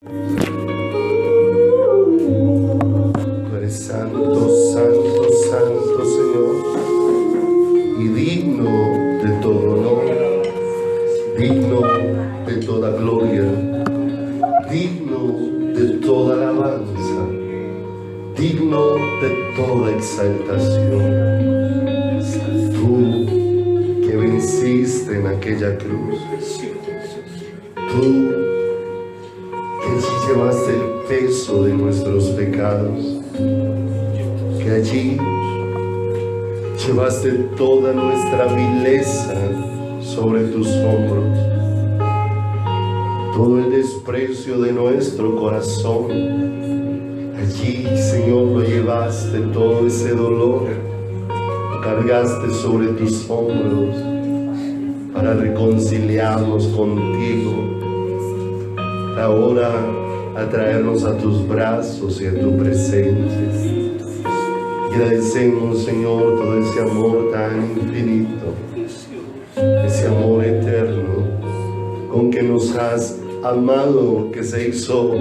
Tú eres santo, santo, santo, Señor, y digno de todo honor, digno de toda gloria, digno de toda alabanza, digno de toda exaltación. Tú que venciste en aquella cruz, tú que allí llevaste el peso de nuestros pecados, que allí llevaste toda nuestra vileza sobre tus hombros, todo el desprecio de nuestro corazón. Allí, Señor, lo llevaste, todo ese dolor, lo cargaste sobre tus hombros para reconciliarnos contigo, ahora a traernos a tus brazos y a tu presencia. Y agradecemos, Señor, todo ese amor tan infinito, ese amor eterno con que nos has amado, que se hizo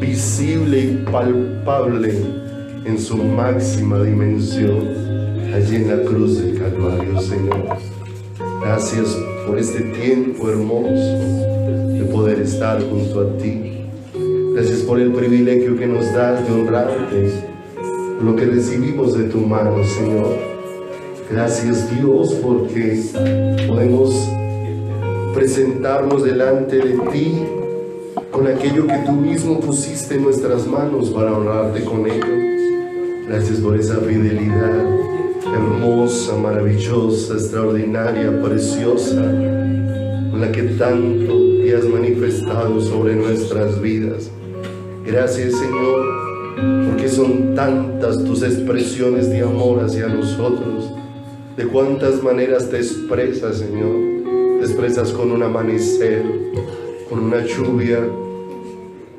visible y palpable en su máxima dimensión allí en la cruz del Calvario, Señor. Gracias por este tiempo hermoso de poder estar junto a ti. Gracias por el privilegio que nos das de honrarte, por lo que recibimos de tu mano, Señor. Gracias, Dios, porque podemos presentarnos delante de ti con aquello que tú mismo pusiste en nuestras manos para honrarte con ello. Gracias por esa fidelidad hermosa, maravillosa, extraordinaria, preciosa, con la que tanto te has manifestado sobre nuestras vidas. Gracias, Señor, porque son tantas tus expresiones de amor hacia nosotros. De cuántas maneras te expresas, Señor. Te expresas con un amanecer, con una lluvia,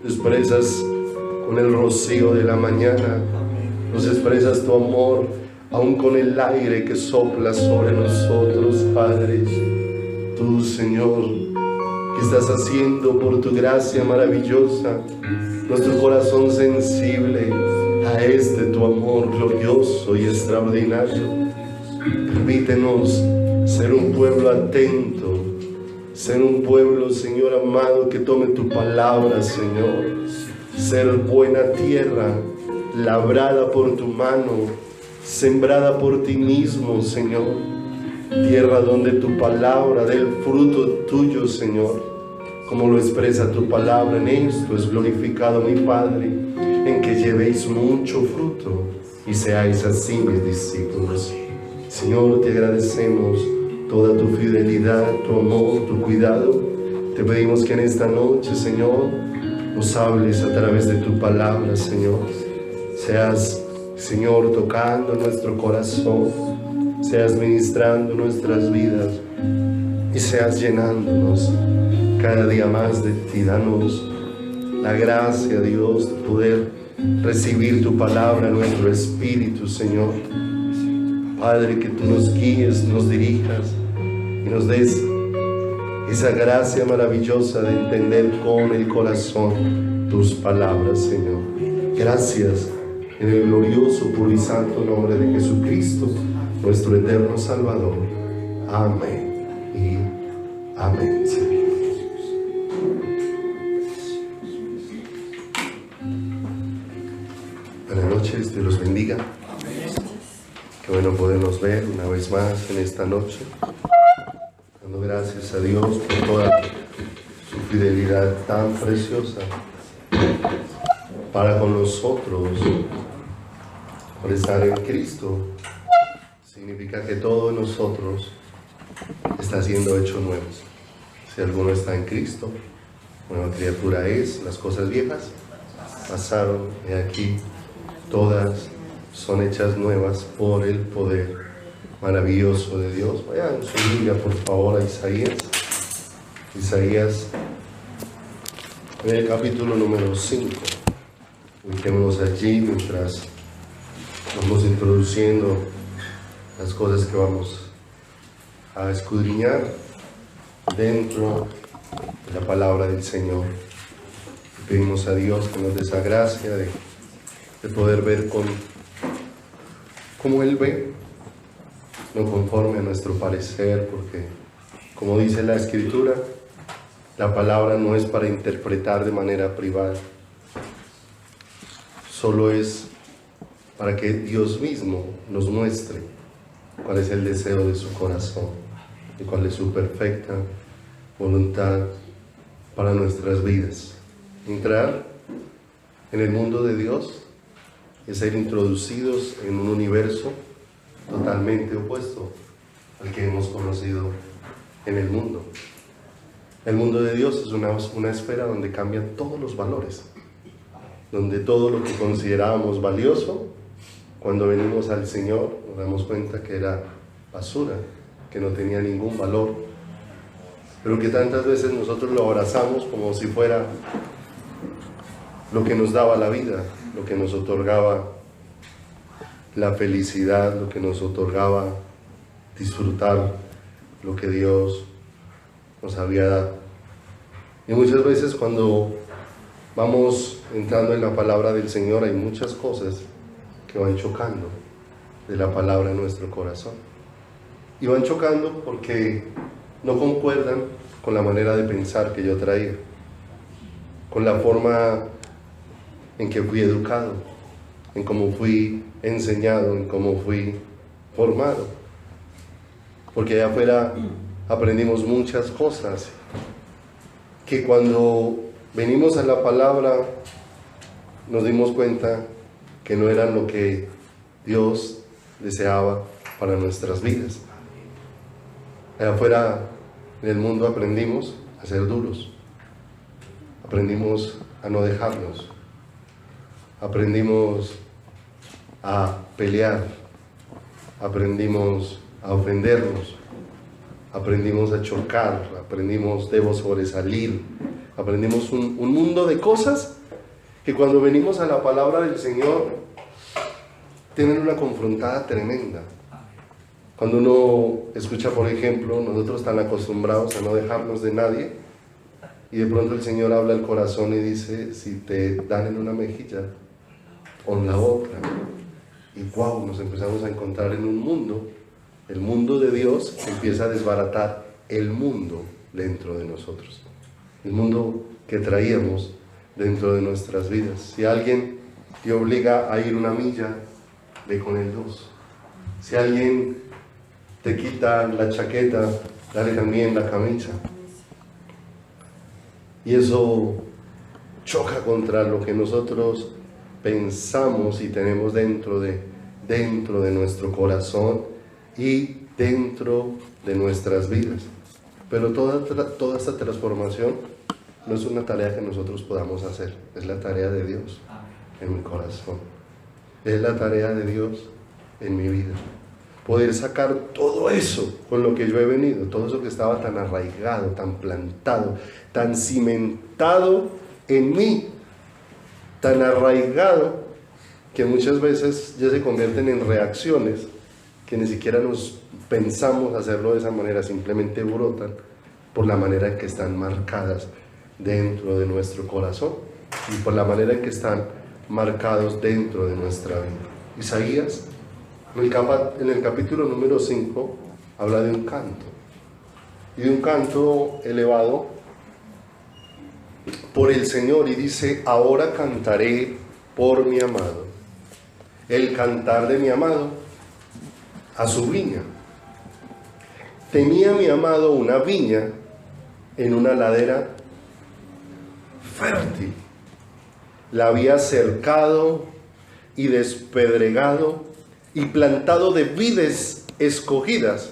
te expresas con el rocío de la mañana, nos expresas tu amor aún con el aire que sopla sobre nosotros, Padre. Tú, Señor, que estás haciendo por tu gracia maravillosa nuestro corazón sensible a tu amor glorioso y extraordinario. Permítenos ser un pueblo atento, ser un pueblo, Señor amado, que tome tu palabra, Señor. Ser buena tierra, labrada por tu mano, sembrada por ti mismo, Señor. Tierra donde tu palabra dé el fruto tuyo, Señor. Como lo expresa tu palabra, en esto es glorificado mi Padre, en que llevéis mucho fruto y seáis así mis discípulos. Señor, te agradecemos toda tu fidelidad, tu amor, tu cuidado. Te pedimos que en esta noche, Señor, nos hables a través de tu palabra, Señor. Seas, Señor, tocando nuestro corazón, seas ministrando nuestras vidas y seas llenándonos cada día más de ti. Danos la gracia, Dios, de poder recibir tu palabra en nuestro espíritu, Señor. Padre, que tú nos guíes, nos dirijas y nos des esa gracia maravillosa de entender con el corazón tus palabras, Señor. Gracias en el glorioso, puro y santo nombre de Jesucristo, nuestro eterno Salvador. Amén y amén, Señor. Buenas noches, Dios los bendiga. Qué bueno podernos ver una vez más en esta noche, dando gracias a Dios por toda su fidelidad tan preciosa para con nosotros. Por estar en Cristo significa que todo en nosotros está siendo hecho nuevo. Si alguno está en Cristo, nueva criatura es. Las cosas viejas pasaron, y aquí todas son hechas nuevas por el poder maravilloso de Dios. Vayan su Biblia, por favor, a Isaías. Isaías, en el capítulo número 5. Ubiquémonos allí mientras vamos introduciendo las cosas que vamos a escudriñar dentro de la palabra del Señor. Pedimos a Dios que nos dé esa gracia de poder ver como Él ve, no conforme a nuestro parecer, porque como dice la Escritura, la palabra no es para interpretar de manera privada, solo es para que Dios mismo nos muestre cuál es el deseo de su corazón y cuál es su perfecta voluntad para nuestras vidas. Entrar en el mundo de Dios es ser introducidos en un universo totalmente opuesto al que hemos conocido en el mundo. El mundo de Dios es una esfera donde cambian todos los valores, donde todo lo que considerábamos valioso, cuando venimos al Señor nos damos cuenta que era basura, que no tenía ningún valor, pero que tantas veces nosotros lo abrazamos como si fuera lo que nos daba la vida, lo que nos otorgaba la felicidad, lo que nos otorgaba disfrutar lo que Dios nos había dado. Y muchas veces cuando vamos entrando en la palabra del Señor hay muchas cosas que van chocando de la palabra en nuestro corazón. Y van chocando porque no concuerdan con la manera de pensar que yo traía, con la forma en que fui educado, en cómo fui enseñado, en cómo fui formado. Porque allá afuera aprendimos muchas cosas que cuando venimos a la palabra nos dimos cuenta que no eran lo que Dios deseaba para nuestras vidas. Allá afuera en el mundo aprendimos a ser duros, aprendimos a no dejarnos, aprendimos a pelear, aprendimos a ofendernos, aprendimos a chocar, aprendimos debo sobresalir, aprendimos un mundo de cosas que cuando venimos a la palabra del Señor tienen una confrontada tremenda. Cuando uno escucha, por ejemplo, nosotros tan acostumbrados a no dejarnos de nadie, y de pronto el Señor habla al corazón y dice, si te dan en una mejilla, pon la otra. Y wow, nos empezamos a encontrar en un mundo, el mundo de Dios empieza a desbaratar el mundo dentro de nosotros, el mundo que traíamos dentro de nuestras vidas. Si alguien te obliga a ir una milla, ve con el 2. Si alguien te quita la chaqueta, dale también la camisa. Y eso choca contra lo que nosotros pensamos y tenemos dentro de nuestro corazón y dentro de nuestras vidas. Pero toda esta transformación no es una tarea que nosotros podamos hacer, es la tarea de Dios en mi corazón, es la tarea de Dios en mi vida. Poder sacar todo eso con lo que yo he venido, todo eso que estaba tan arraigado, tan plantado, tan cimentado en mí, tan arraigado que muchas veces ya se convierten en reacciones que ni siquiera nos pensamos hacerlo de esa manera, simplemente brotan por la manera en que están marcadas dentro de nuestro corazón y por la manera en que están marcados dentro de nuestra vida. Isaías, en el capítulo número 5, habla de un canto, y de un canto elevado por el Señor, y dice, ahora cantaré por mi amado, el cantar de mi amado a su viña. Tenía mi amado una viña en una ladera fértil, la había cercado y despedregado y plantado de vides escogidas,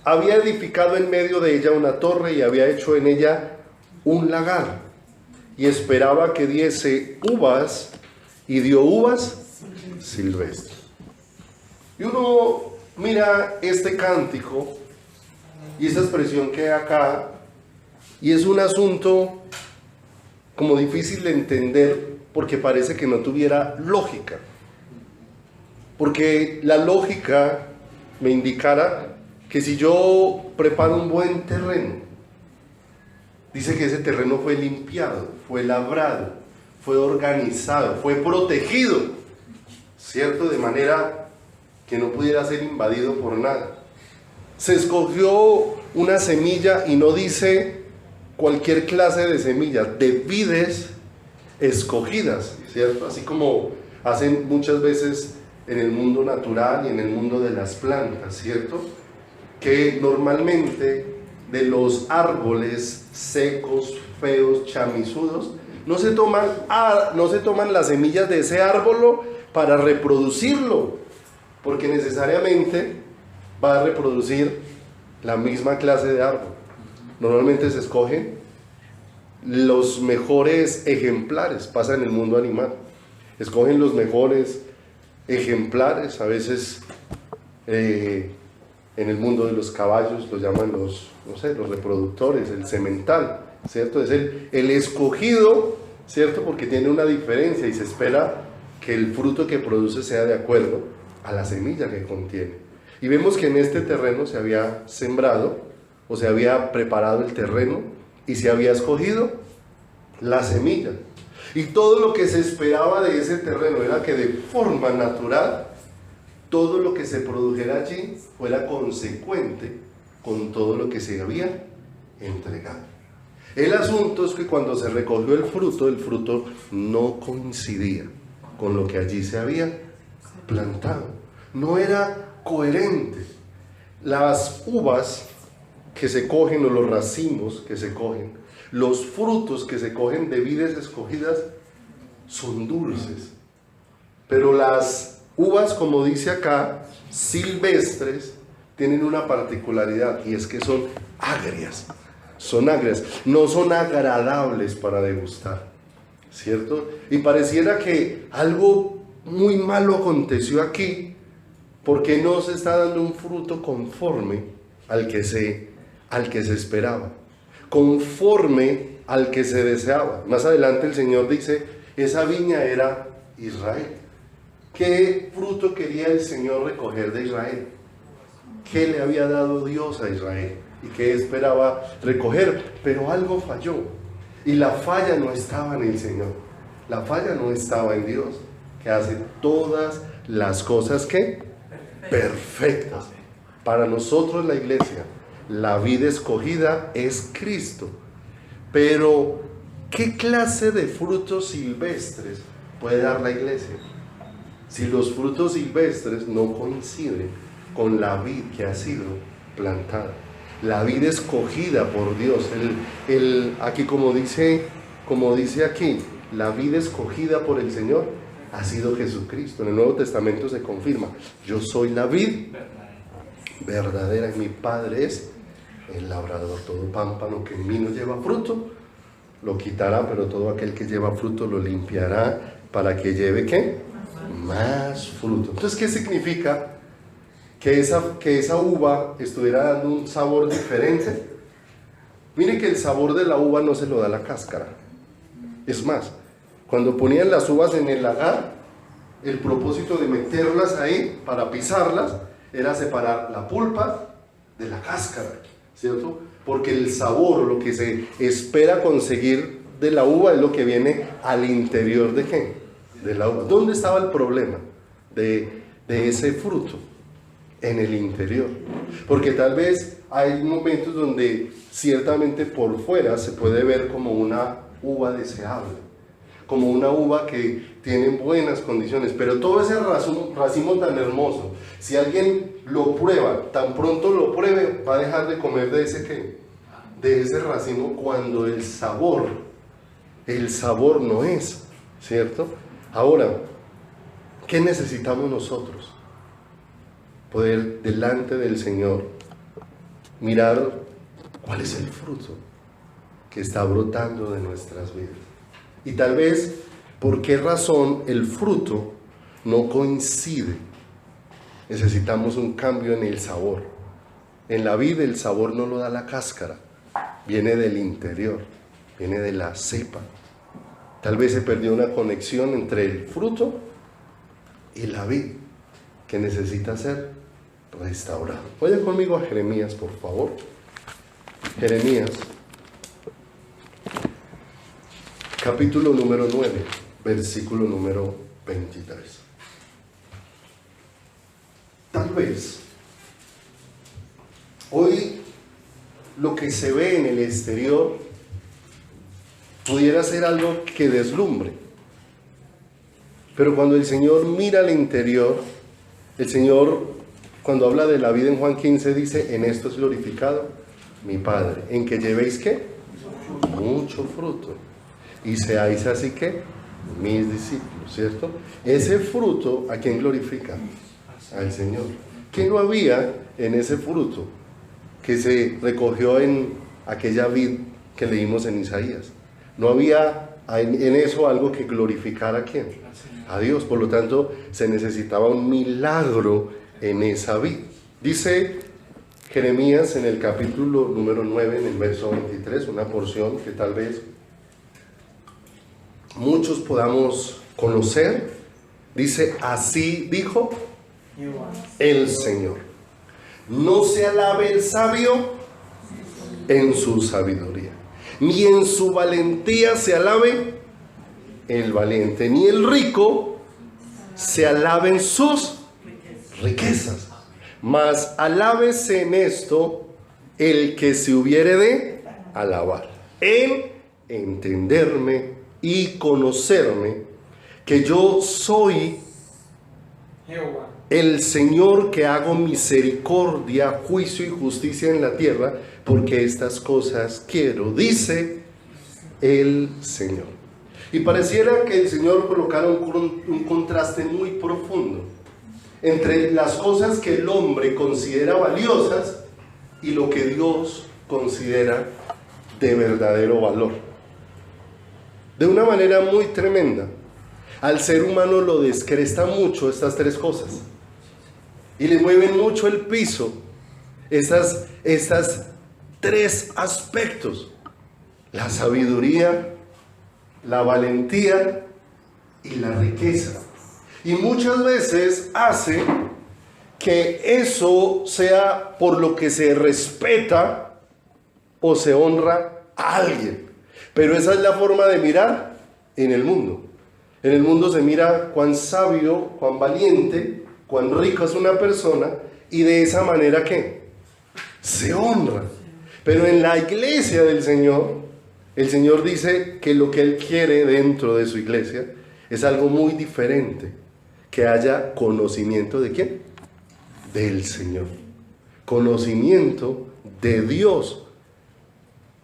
había edificado en medio de ella una torre y había hecho en ella un lagar, y esperaba que diese uvas, y dio uvas silvestres. Y uno mira este cántico y esta expresión que hay acá, y es un asunto como difícil de entender porque parece que no tuviera lógica. Porque la lógica me indicara que si yo preparo un buen terreno, dice que ese terreno fue limpiado, fue labrado, fue organizado, fue protegido, ¿cierto? De manera que no pudiera ser invadido por nada. Se escogió una semilla, y no dice cualquier clase de semilla, de vides escogidas, ¿cierto? Así como hacen muchas veces en el mundo natural y en el mundo de las plantas, ¿cierto? Que normalmente de los árboles secos, feos, chamizudos, no se toman las semillas de ese árbol para reproducirlo, porque necesariamente va a reproducir la misma clase de árbol. Normalmente se escogen los mejores ejemplares, pasa en el mundo animal, escogen los mejores ejemplares, a veces en el mundo de los caballos los llaman los reproductores, el semental, ¿cierto? Es el escogido, ¿cierto? Porque tiene una diferencia y se espera que el fruto que produce sea de acuerdo a la semilla que contiene. Y vemos que en este terreno se había sembrado, o se había preparado el terreno, y se había escogido la semilla. Y todo lo que se esperaba de ese terreno era que de forma natural, todo lo que se produjera allí fuera consecuente con todo lo que se había entregado. El asunto es que cuando se recogió el fruto no coincidía con lo que allí se había plantado. No era coherente. Las uvas que se cogen, o los racimos que se cogen, los frutos que se cogen de vides escogidas son dulces, pero las uvas, como dice acá, silvestres, tienen una particularidad, y es que son agrias, no son agradables para degustar, ¿cierto? Y pareciera que algo muy malo aconteció aquí, porque no se está dando un fruto conforme al que se esperaba, conforme al que se deseaba. Más adelante el Señor dice, esa viña era Israel. ¿Qué fruto quería el Señor recoger de Israel? ¿Qué le había dado Dios a Israel? ¿Y qué esperaba recoger? Pero algo falló, y la falla no estaba en el Señor, la falla no estaba en Dios, que hace todas las cosas ¿qué? Perfectas. Para nosotros, la iglesia, la vida escogida es Cristo. Pero ¿qué clase de frutos silvestres puede dar la iglesia si los frutos silvestres no coinciden con la vid que ha sido plantada? La vid escogida por Dios. Aquí como dice aquí, la vid escogida por el Señor ha sido Jesucristo. En el Nuevo Testamento se confirma: yo soy la vid verdadera y mi Padre es el labrador. Todo pámpano que en mí no lleva fruto lo quitará, pero todo aquel que lleva fruto lo limpiará para que lleve ¿qué? Más fruto. Entonces, ¿qué significa que esa uva estuviera dando un sabor diferente? Miren que el sabor de la uva no se lo da la cáscara. Es más, cuando ponían las uvas en el lagar, el propósito de meterlas ahí para pisarlas era separar la pulpa de la cáscara, ¿cierto? Porque el sabor, lo que se espera conseguir de la uva, es lo que viene al interior de ¿qué? De la uva. ¿Dónde estaba el problema de ese fruto? En el interior. Porque tal vez hay momentos donde ciertamente por fuera se puede ver como una uva deseable, como una uva que tiene buenas condiciones, pero todo ese racimo tan hermoso, si alguien lo prueba, tan pronto lo pruebe, va a dejar de comer de ese ¿qué? De ese racimo, cuando el sabor no es, ¿cierto? Ahora, ¿qué necesitamos nosotros? Poder delante del Señor mirar cuál es el fruto que está brotando de nuestras vidas. Y tal vez, ¿por qué razón el fruto no coincide? Necesitamos un cambio en el sabor. En la vida el sabor no lo da la cáscara, viene del interior, viene de la cepa. Tal vez se perdió una conexión entre el fruto y la vid, que necesita ser restaurado. Vayan conmigo a Jeremías, por favor. Jeremías capítulo número 9, versículo número 23. Tal vez hoy lo que se ve en el exterior pudiera ser algo que deslumbre, pero cuando el Señor mira al interior, el Señor, cuando habla de la vida en Juan 15, dice: en esto es glorificado mi Padre, en que llevéis ¿qué? Mucho fruto, y seáis así que mis discípulos, ¿cierto? Ese fruto, ¿a quién glorifica? Al Señor. ¿Qué no había en ese fruto que se recogió en aquella vid que leímos en Isaías? No había en eso algo que glorificara ¿a quién? A Dios. Por lo tanto, se necesitaba un milagro en esa vid. Dice Jeremías en el capítulo número 9, en el verso 23, una porción que tal vez muchos podamos conocer. Dice: así dijo el Señor, no se alabe el sabio en su sabiduría, ni en su valentía se alabe el valiente, ni el rico se alabe en sus riquezas, mas alábese en esto el que se hubiere de alabar, en entenderme y conocerme, que yo soy Jehová, el Señor, que hago misericordia, juicio y justicia en la tierra, porque estas cosas quiero, dice el Señor. Y pareciera que el Señor colocara un contraste muy profundo entre las cosas que el hombre considera valiosas y lo que Dios considera de verdadero valor. De una manera muy tremenda, al ser humano lo descresta mucho estas tres cosas y le mueven mucho el piso estas tres aspectos: la sabiduría, la valentía y la riqueza. Y muchas veces hace que eso sea por lo que se respeta o se honra a alguien. Pero esa es la forma de mirar en el mundo. En el mundo se mira cuán sabio, cuán valiente, cuán rico es una persona, y de esa manera ¿qué? Se honra. Pero en la iglesia del Señor, el Señor dice que lo que Él quiere dentro de su iglesia es algo muy diferente: que haya conocimiento ¿de quién? Del Señor. Conocimiento de Dios.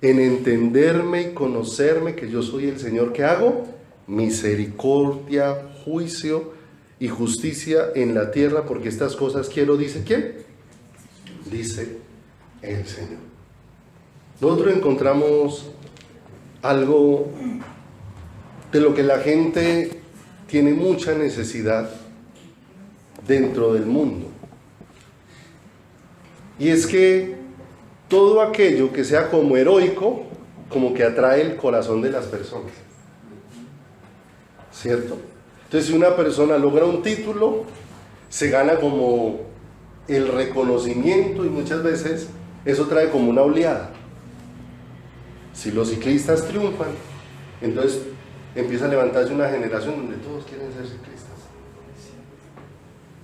En entenderme y conocerme que yo soy el Señor, que hago misericordia, juicio y justicia en la tierra, porque estas cosas quiero, dice ¿quién? Dice el Señor. Nosotros encontramos algo de lo que la gente tiene mucha necesidad dentro del mundo, y es que todo aquello que sea como heroico, como que atrae el corazón de las personas, ¿cierto? Entonces, si una persona logra un título, se gana como el reconocimiento, y muchas veces eso trae como una oleada. Si los ciclistas triunfan, entonces empieza a levantarse una generación donde todos quieren ser ciclistas,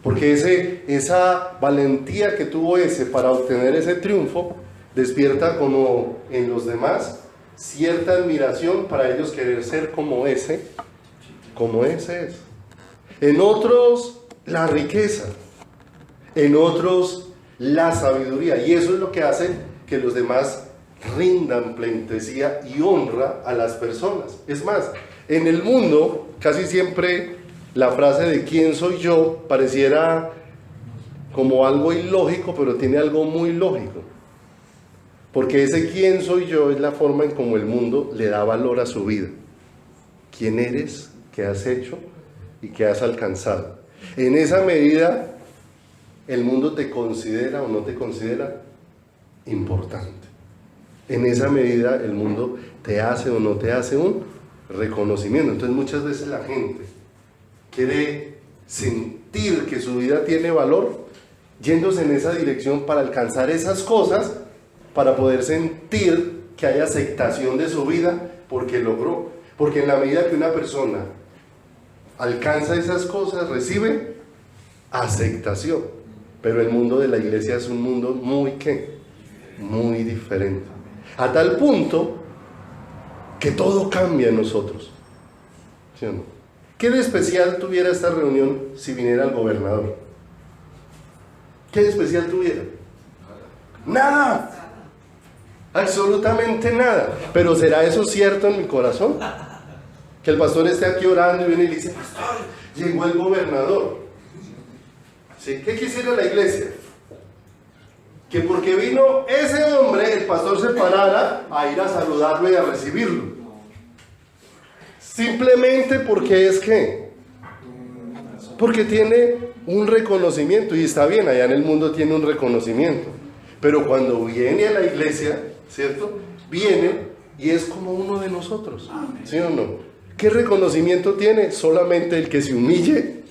porque esa valentía que tuvo ese para obtener ese triunfo despierta como en los demás cierta admiración para ellos querer ser como ese es. En otros la riqueza, en otros la sabiduría, y eso es lo que hace que los demás rindan pleitesía y honra a las personas. Es más, en el mundo casi siempre la frase de ¿quién soy yo? Pareciera como algo ilógico, pero tiene algo muy lógico, porque ese ¿quién soy yo? Es la forma en como el mundo le da valor a su vida. ¿Quién eres? ¿Qué has hecho? ¿Y qué has alcanzado? En esa medida el mundo te considera o no te considera importante. En esa medida el mundo te hace o no te hace un reconocimiento. Entonces muchas veces la gente quiere sentir que su vida tiene valor, yéndose en esa dirección para alcanzar esas cosas, para poder sentir que hay aceptación de su vida porque logró. Porque en la medida que una persona alcanza esas cosas, recibe aceptación. Pero el mundo de la iglesia es un mundo muy, ¿qué? Muy diferente. A tal punto que todo cambia en nosotros. ¿Sí o no? ¿Qué de especial tuviera esta reunión si viniera el gobernador? ¿Qué de especial tuviera? Nada. Absolutamente nada. Pero ¿será eso cierto en mi corazón? Que el pastor esté aquí orando y viene y le dice: pastor, llegó el gobernador. ¿Sí? ¿Qué quisiera la iglesia? Que porque vino ese hombre, el pastor se parara a ir a saludarlo y a recibirlo. Simplemente porque es que, porque tiene un reconocimiento, y está bien, allá en el mundo tiene un reconocimiento, pero cuando viene a la iglesia, ¿cierto? Viene y es como uno de nosotros, ¿sí o no? ¿Qué reconocimiento tiene? Solamente el que se humille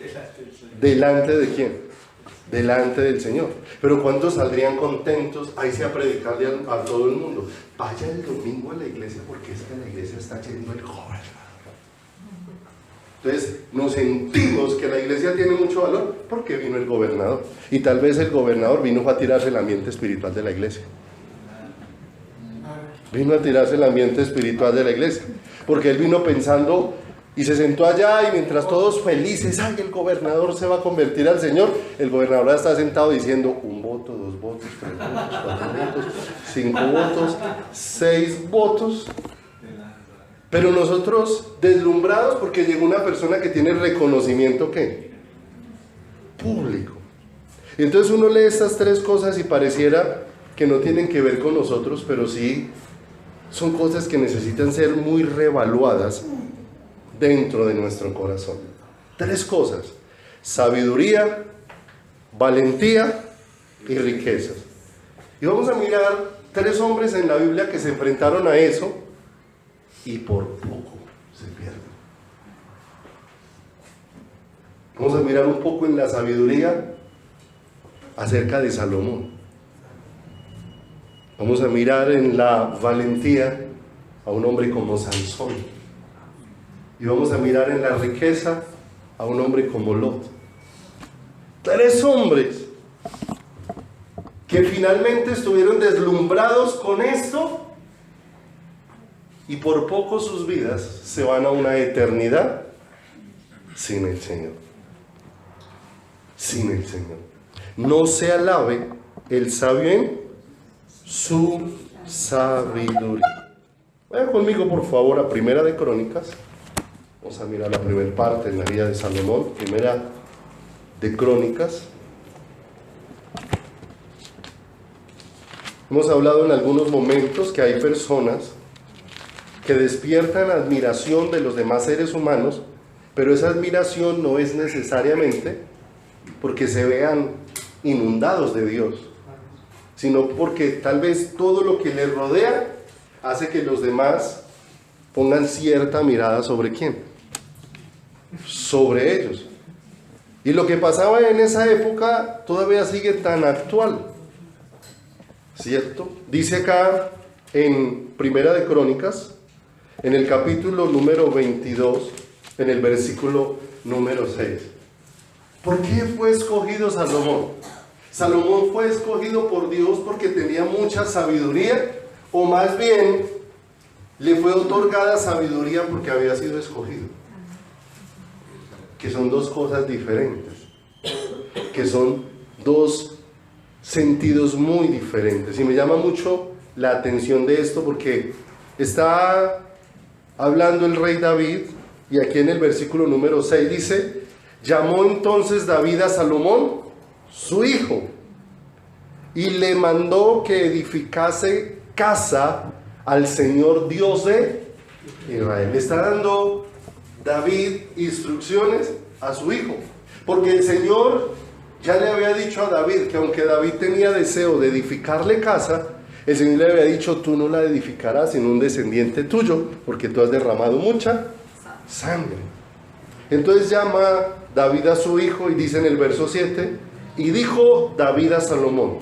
delante de quién, delante del Señor. Pero ¿cuántos saldrían contentos a irse a predicarle a todo el mundo? Vaya el domingo a la iglesia, porque es que a la iglesia está yendo el gobernador. Entonces nos sentimos que la iglesia tiene mucho valor porque vino el gobernador. Y tal vez el gobernador vino a tirarse el ambiente espiritual de la iglesia. Vino a tirarse el ambiente espiritual de la iglesia. Porque él vino pensando y se sentó allá, y mientras todos felices, ¡ay, el gobernador se va a convertir al Señor! El gobernador está sentado diciendo: 1 voto, 2 votos, 3 votos, 4 votos, 5 votos, 6 votos. Pero nosotros deslumbrados porque llegó una persona que tiene reconocimiento, ¿qué? Público. Y entonces uno lee estas 3 cosas y pareciera que no tienen que ver con nosotros, pero sí son cosas que necesitan ser muy reevaluadas dentro de nuestro corazón. 3 cosas: sabiduría, valentía y riquezas. Y vamos a mirar 3 hombres en la Biblia que se enfrentaron a eso y por poco se pierden. Vamos a mirar un poco en la sabiduría acerca de Salomón. Vamos a mirar en la valentía a un hombre como Sansón. Y vamos a mirar en la riqueza a un hombre como Lot. 3 hombres que finalmente estuvieron deslumbrados con esto, y por poco sus vidas se van a una eternidad sin el Señor. Sin el Señor. No se alabe el sabio en su sabiduría. Vayan conmigo por favor a Primera de Crónicas. Vamos a mirar la primera parte en la vida de Salomón. Primera de Crónicas. Hemos hablado en algunos momentos que hay personas que despiertan admiración de los demás seres humanos, pero esa admiración no es necesariamente porque se vean inundados de Dios, sino porque tal vez todo lo que les rodea hace que los demás pongan cierta mirada sobre quién, sobre ellos. Y lo que pasaba en esa época todavía sigue tan actual, ¿cierto? Dice acá en Primera de Crónicas, en el capítulo número 22, en el versículo número 6. ¿Por qué fue escogido Salomón? ¿Salomón fue escogido por Dios porque tenía mucha sabiduría? ¿O más bien le fue otorgada sabiduría porque había sido escogido? Que son 2 cosas diferentes. Que son 2 sentidos muy diferentes. Y me llama mucho la atención de esto porque está hablando el rey David, y aquí en el versículo número 6 dice: llamó entonces David a Salomón, su hijo, y le mandó que edificase casa al Señor Dios de Israel. Le está dando David instrucciones a su hijo, porque el Señor ya le había dicho a David que aunque David tenía deseo de edificarle casa, el Señor le había dicho: tú no la edificarás sino un descendiente tuyo, porque tú has derramado mucha sangre. Entonces llama David a su hijo y dice en el verso 7: y dijo David a Salomón: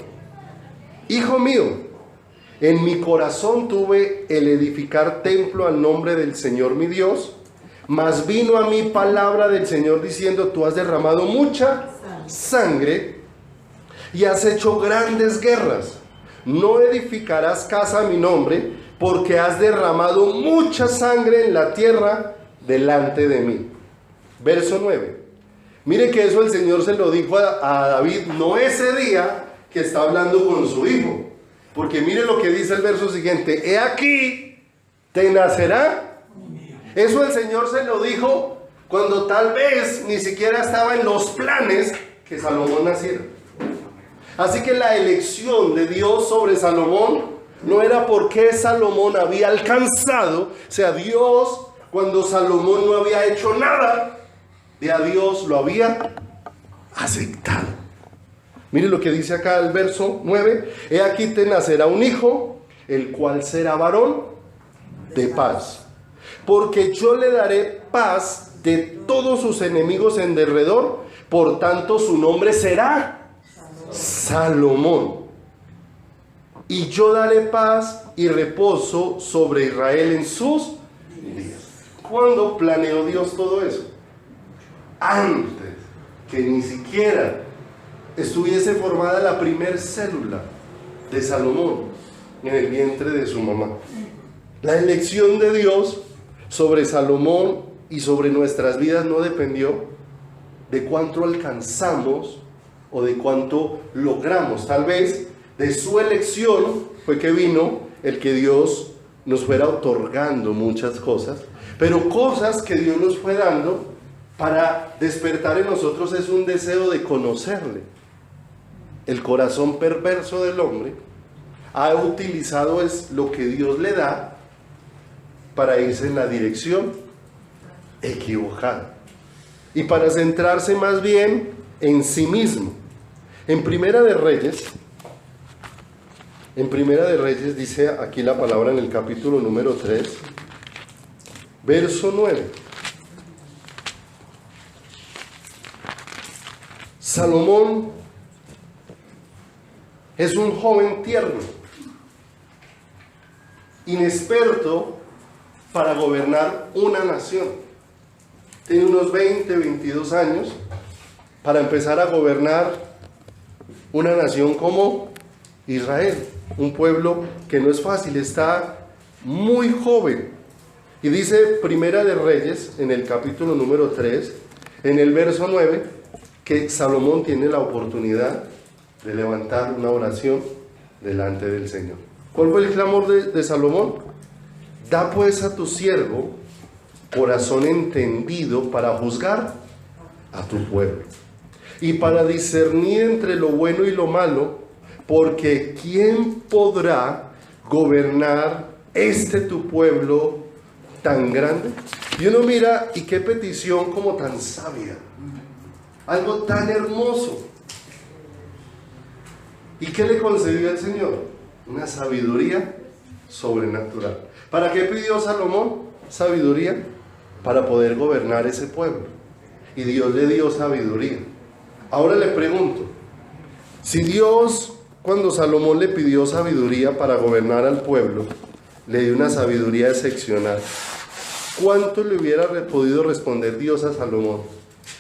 hijo mío, En mi corazón tuve el edificar templo al nombre del Señor mi Dios, mas vino a mí palabra del Señor diciendo, tú has derramado mucha sangre y has hecho grandes guerras. No edificarás casa a mi nombre, porque has derramado mucha sangre en la tierra delante de mí. Verso 9. Mire que eso el Señor se lo dijo a David, no ese día que está hablando con su hijo. Porque mire lo que dice el verso siguiente. He aquí, te nacerá. Eso el Señor se lo dijo cuando tal vez ni siquiera estaba en los planes que Salomón naciera. Así que la elección de Dios sobre Salomón no era porque Salomón había alcanzado, o sea, Dios, cuando Salomón no había hecho nada, ya Dios lo había aceptado. Mire lo que dice acá el verso 9. He aquí te nacerá un hijo, el cual será varón de paz. Porque yo le daré paz de todos sus enemigos en derredor, por tanto su nombre será Salomón. Y yo daré paz y reposo sobre Israel en sus días. ¿Cuándo planeó Dios todo eso? Antes que ni siquiera estuviese formada la primer célula de Salomón en el vientre de su mamá. La elección de Dios sobre Salomón y sobre nuestras vidas no dependió de cuánto alcanzamos o de cuánto logramos. Tal vez de su elección fue que vino el que Dios nos fuera otorgando muchas cosas, pero cosas que Dios nos fue dando para despertar en nosotros es un deseo de conocerle. El corazón perverso del hombre ha utilizado es lo que Dios le da para irse en la dirección equivocada y para centrarse más bien en sí mismo. En Primera de Reyes dice aquí la palabra en el capítulo número 3, verso 9. Salomón es un joven tierno, inexperto para gobernar una nación. Tiene unos 20, 22 años para empezar a gobernar una nación como Israel, un pueblo que no es fácil, está muy joven. Y dice Primera de Reyes, en el capítulo número 3, en el verso 9, que Salomón tiene la oportunidad de levantar una oración delante del Señor. ¿Cuál fue el clamor de Salomón? Da pues a tu siervo corazón entendido para juzgar a tu pueblo y para discernir entre lo bueno y lo malo, porque ¿quién podrá gobernar tu pueblo tan grande? Y uno mira, y qué petición como tan sabia, algo tan hermoso. ¿Y qué le concedió el Señor? Una sabiduría sobrenatural. ¿Para qué pidió Salomón sabiduría? Para poder gobernar ese pueblo. Y Dios le dio sabiduría. Ahora le pregunto, si Dios, cuando Salomón le pidió sabiduría para gobernar al pueblo, le dio una sabiduría excepcional, ¿cuánto le hubiera podido responder Dios a Salomón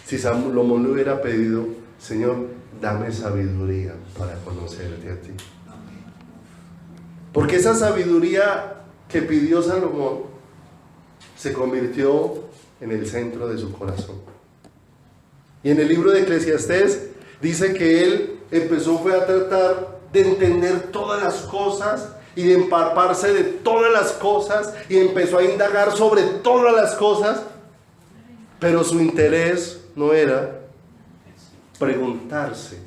si Salomón le hubiera pedido, Señor, dame sabiduría para conocerte a ti? Porque esa sabiduría que pidió Salomón se convirtió en el centro de su corazón. Y en el libro de Eclesiastés dice que él fue a tratar de entender todas las cosas y de empaparse de todas las cosas y empezó a indagar sobre todas las cosas, pero su interés no era preguntarse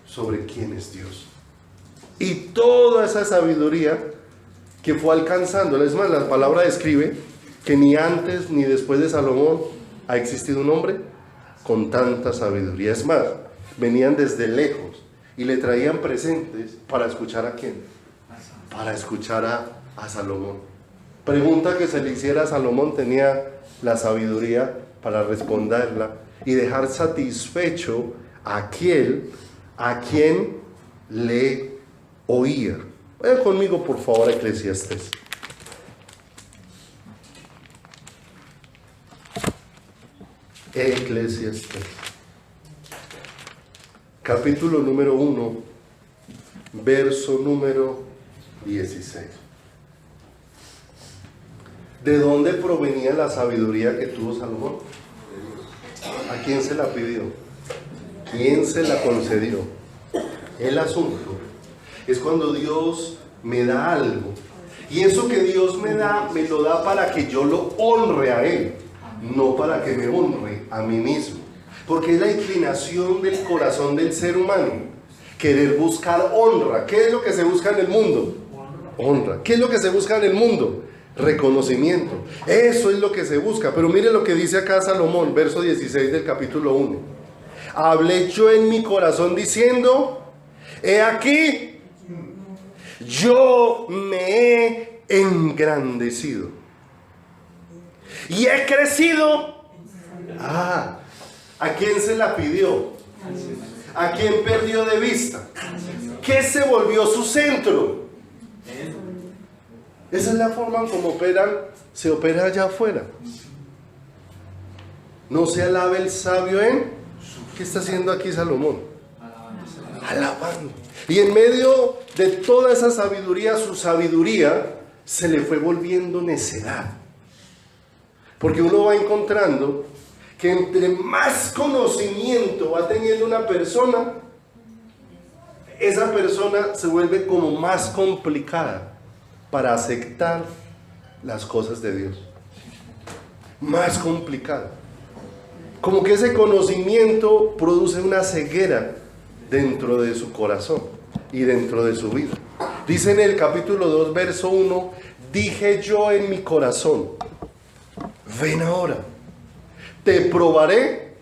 sobre quién es Dios. Y toda esa sabiduría que fue alcanzando, es más, la palabra describe que ni antes ni después de Salomón ha existido un hombre con tanta sabiduría. Es más, venían desde lejos y le traían presentes para escuchar a quién, para escuchar a Salomón. Pregunta que se le hiciera a Salomón, tenía la sabiduría para responderla y dejar satisfecho a quien le oía. Vayan conmigo por favor a Eclesiastés. Eclesiastés. Capítulo número 1, verso número 16. ¿De dónde provenía la sabiduría que tuvo Salomón? ¿A quién se la pidió? ¿Quién se la concedió? El asunto es cuando Dios me da algo, y eso que Dios me lo da para que yo lo honre a Él, no para que me honre a mí mismo, porque es la inclinación del corazón del ser humano, querer buscar honra. ¿Qué es lo que se busca en el mundo? Honra. ¿Qué es lo que se busca en el mundo? Reconocimiento. Eso es lo que se busca. Pero mire lo que dice acá Salomón, verso 16 del capítulo 1. Hablé yo en mi corazón diciendo: he aquí, yo me he engrandecido y he crecido. ¿A quién se la pidió? ¿A quién perdió de vista? ¿Qué se volvió su centro? Esa es la forma como se opera allá afuera. No se alabe el sabio en... ¿Qué está haciendo aquí Salomón? Alabando. Y en medio de toda esa sabiduría, su sabiduría se le fue volviendo necedad. Porque uno va encontrando que entre más conocimiento va teniendo una persona, esa persona se vuelve como más complicada para aceptar las cosas de Dios. Más complicado. Como que ese conocimiento produce una ceguera dentro de su corazón y dentro de su vida. Dice en el capítulo 2, verso 1: dije yo en mi corazón, ven ahora, te probaré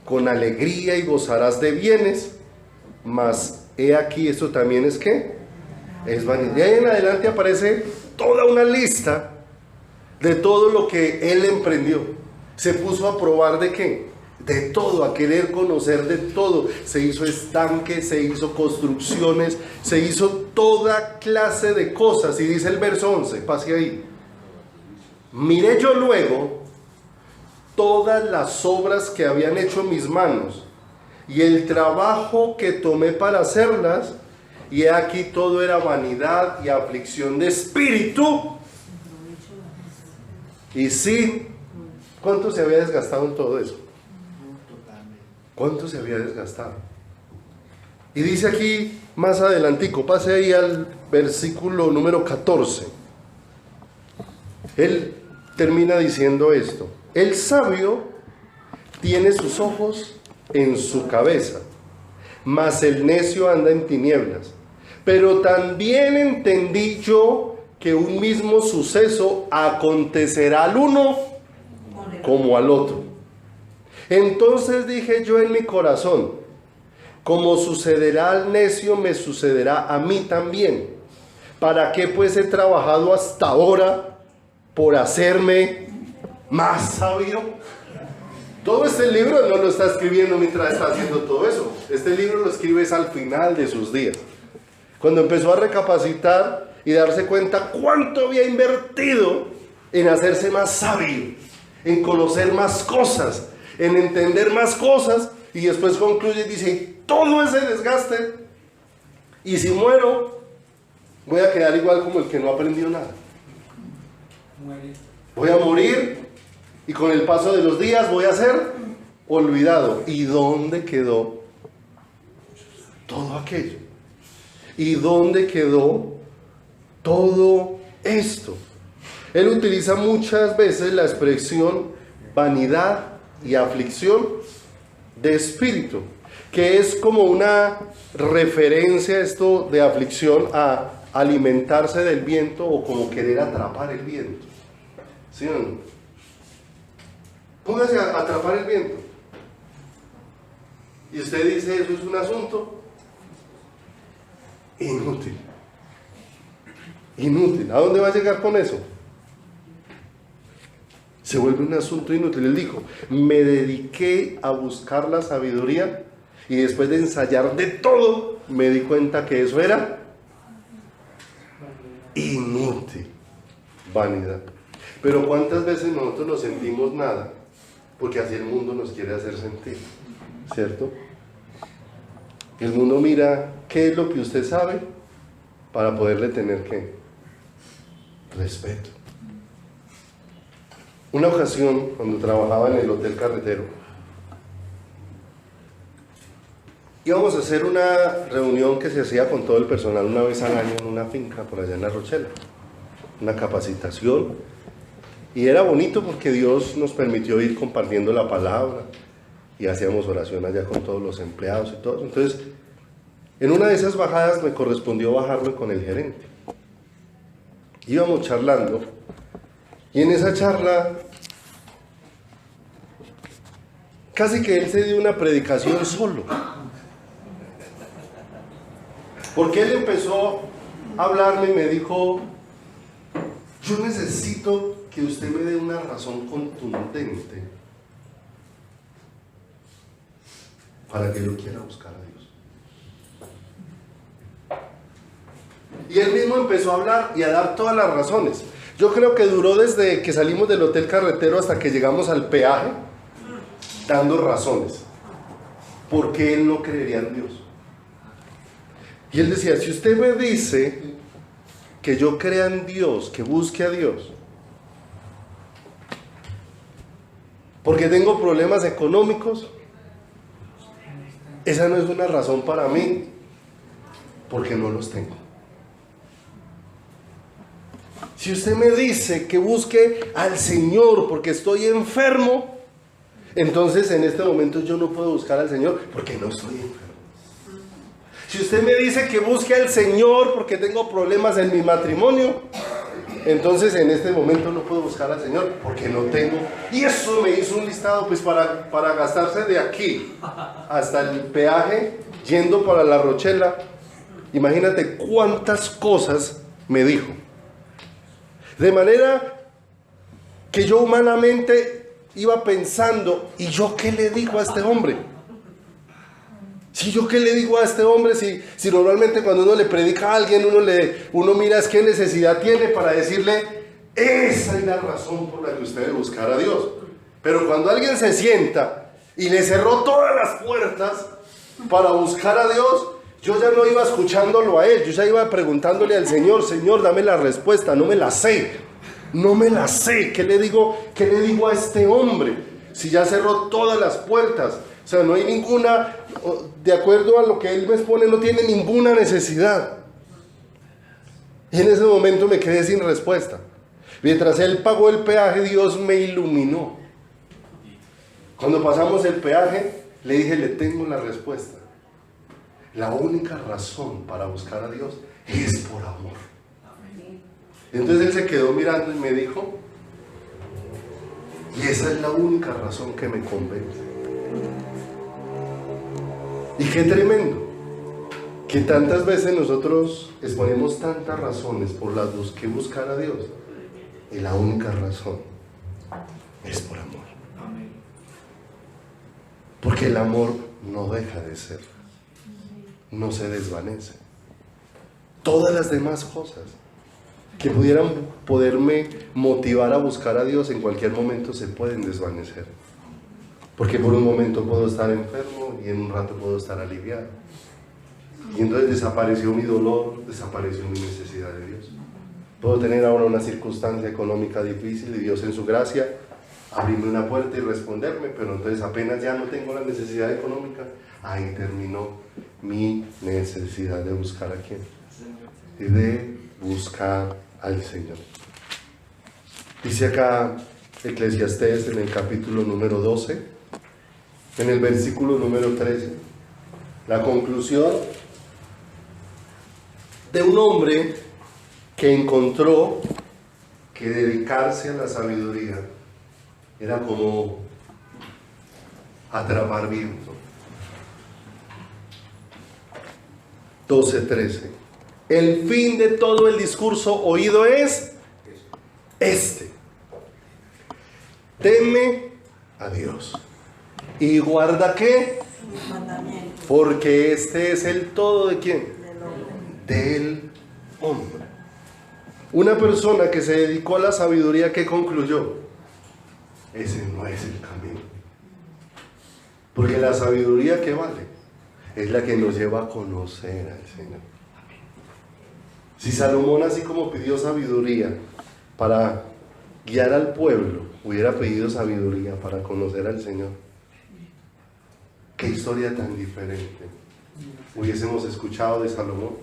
con alegría y gozarás de bienes, mas he aquí, esto también es ¿qué? Es vanidad. Y ahí en adelante aparece toda una lista de todo lo que él emprendió. Se puso a probar ¿de qué? De todo, a querer conocer de todo. Se hizo estanques, se hizo construcciones, se hizo toda clase de cosas. Y dice el verso 11, pase ahí: miré yo luego todas las obras que habían hecho mis manos y el trabajo que tomé para hacerlas, y he aquí todo era vanidad y aflicción de espíritu. Y sí, ¿cuánto se había desgastado en todo eso? ¿Cuánto se había desgastado? Y dice aquí más adelantico, pase ahí al versículo número 14. Él termina diciendo esto: el sabio tiene sus ojos en su cabeza, mas el necio anda en tinieblas. Pero también entendí yo que un mismo suceso acontecerá al uno como al otro. Entonces dije yo en mi corazón: como sucederá al necio, me sucederá a mí también. ¿Para qué pues he trabajado hasta ahora por hacerme más sabio? Todo este libro no lo está escribiendo mientras está haciendo todo eso. Este libro lo escribe al final de sus días, cuando empezó a recapacitar y darse cuenta cuánto había invertido en hacerse más sabio, en conocer más cosas, en entender más cosas. Y después concluye y dice: todo ese desgaste, y si muero voy a quedar igual como el que no aprendió nada. Voy a morir y con el paso de los días voy a ser olvidado. ¿Y dónde quedó todo aquello? ¿Y dónde quedó todo esto? Él utiliza muchas veces la expresión vanidad y aflicción de espíritu, que es como una referencia a esto de aflicción, a alimentarse del viento, o como querer atrapar el viento. ¿Sí o no? Póngase a atrapar el viento. Y usted dice: eso es un asunto inútil. Inútil. ¿A dónde va a llegar con eso? Se vuelve un asunto inútil. Él dijo: me dediqué a buscar la sabiduría, y después de ensayar de todo, me di cuenta que eso era vanidad. Pero ¿cuántas veces nosotros nos sentimos nada? Porque así el mundo nos quiere hacer sentir, ¿cierto? El mundo mira qué es lo que usted sabe para poderle tener ¿qué? Respeto. Una ocasión, cuando trabajaba en el Hotel Carretero, íbamos a hacer una reunión que se hacía con todo el personal una vez al año en una finca por allá en La Rochela, una capacitación, y era bonito porque Dios nos permitió ir compartiendo la palabra y hacíamos oración allá con todos los empleados y todo. Entonces, en una de esas bajadas me correspondió bajarme con el gerente. Íbamos charlando y en esa charla casi que él se dio una predicación solo, porque él empezó a hablarme y me dijo: yo necesito que usted me dé una razón contundente para que yo quiera buscar a Dios. Y él mismo empezó a hablar y a dar todas las razones. Yo creo que duró desde que salimos del Hotel Carretero hasta que llegamos al peaje, dando razones por qué él no creería en Dios. Y él decía: si usted me dice que yo crea en Dios, que busque a Dios, porque tengo problemas económicos, esa no es una razón para mí, porque no los tengo. Si usted me dice que busque al Señor porque estoy enfermo, entonces en este momento yo no puedo buscar al Señor porque no estoy enfermo. Si usted me dice que busque al Señor porque tengo problemas en mi matrimonio, entonces en este momento no puedo buscar al Señor porque no tengo. Y eso me hizo un listado pues para gastarse de aquí hasta el peaje yendo para La Rochela. Imagínate cuántas cosas me dijo. De manera que yo humanamente iba pensando: ¿y yo qué le digo a este hombre? Si yo qué le digo a este hombre, si normalmente cuando uno le predica a alguien, uno mira es qué necesidad tiene para decirle: esa es la razón por la que usted debe buscar a Dios. Pero cuando alguien se sienta y le cerró todas las puertas para buscar a Dios, yo ya no iba escuchándolo a él, yo ya iba preguntándole al Señor: Señor, dame la respuesta, no me la sé, ¿qué le digo a este hombre? Si ya cerró todas las puertas, o sea, no hay ninguna, de acuerdo a lo que él me expone, no tiene ninguna necesidad. Y en ese momento me quedé sin respuesta. Mientras él pagó el peaje, Dios me iluminó. Cuando pasamos el peaje, le dije: le tengo la respuesta. La única razón para buscar a Dios es por amor. Entonces él se quedó mirando y me dijo: y esa es la única razón que me convence. Y qué tremendo que tantas veces nosotros exponemos tantas razones por las que buscar a Dios, y la única razón es por amor. Porque el amor no deja de ser, no se desvanece. Todas las demás cosas que pudieran poderme motivar a buscar a Dios en cualquier momento se pueden desvanecer. Porque por un momento puedo estar enfermo y en un rato puedo estar aliviado. Y entonces desapareció mi dolor, desapareció mi necesidad de Dios. Puedo tener ahora una circunstancia económica difícil y Dios en su gracia abrirme una puerta y responderme, pero entonces apenas ya no tengo la necesidad económica, ahí terminó mi necesidad de buscar a quién, y de buscar al Señor. Dice acá Eclesiastés en el capítulo número 12, en el versículo número 13, la conclusión de un hombre que encontró que dedicarse a la sabiduría era como atrapar viento. 12:13. El fin de todo el discurso oído es este: teme a Dios y guarda ¿qué? Porque este es el todo ¿de quién? Del hombre. Una persona que se dedicó a la sabiduría, ¿qué concluyó? Ese no es el camino. Porque la sabiduría, ¿qué vale? Es la que nos lleva a conocer al Señor. Si Salomón, así como pidió sabiduría para guiar al pueblo, hubiera pedido sabiduría para conocer al Señor, qué historia tan diferente hubiésemos escuchado de Salomón,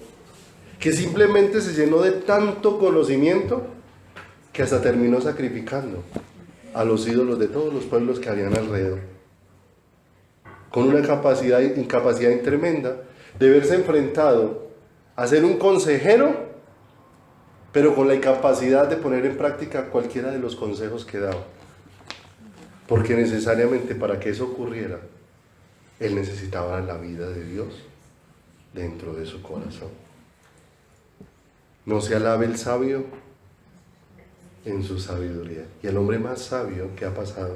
que simplemente se llenó de tanto conocimiento que hasta terminó sacrificando a los ídolos de todos los pueblos que habían alrededor, con una incapacidad tremenda de verse enfrentado a ser un consejero, pero con la incapacidad de poner en práctica cualquiera de los consejos que daba, porque necesariamente para que eso ocurriera, él necesitaba la vida de Dios dentro de su corazón. No se alabe el sabio en su sabiduría. Y el hombre más sabio que ha pasado,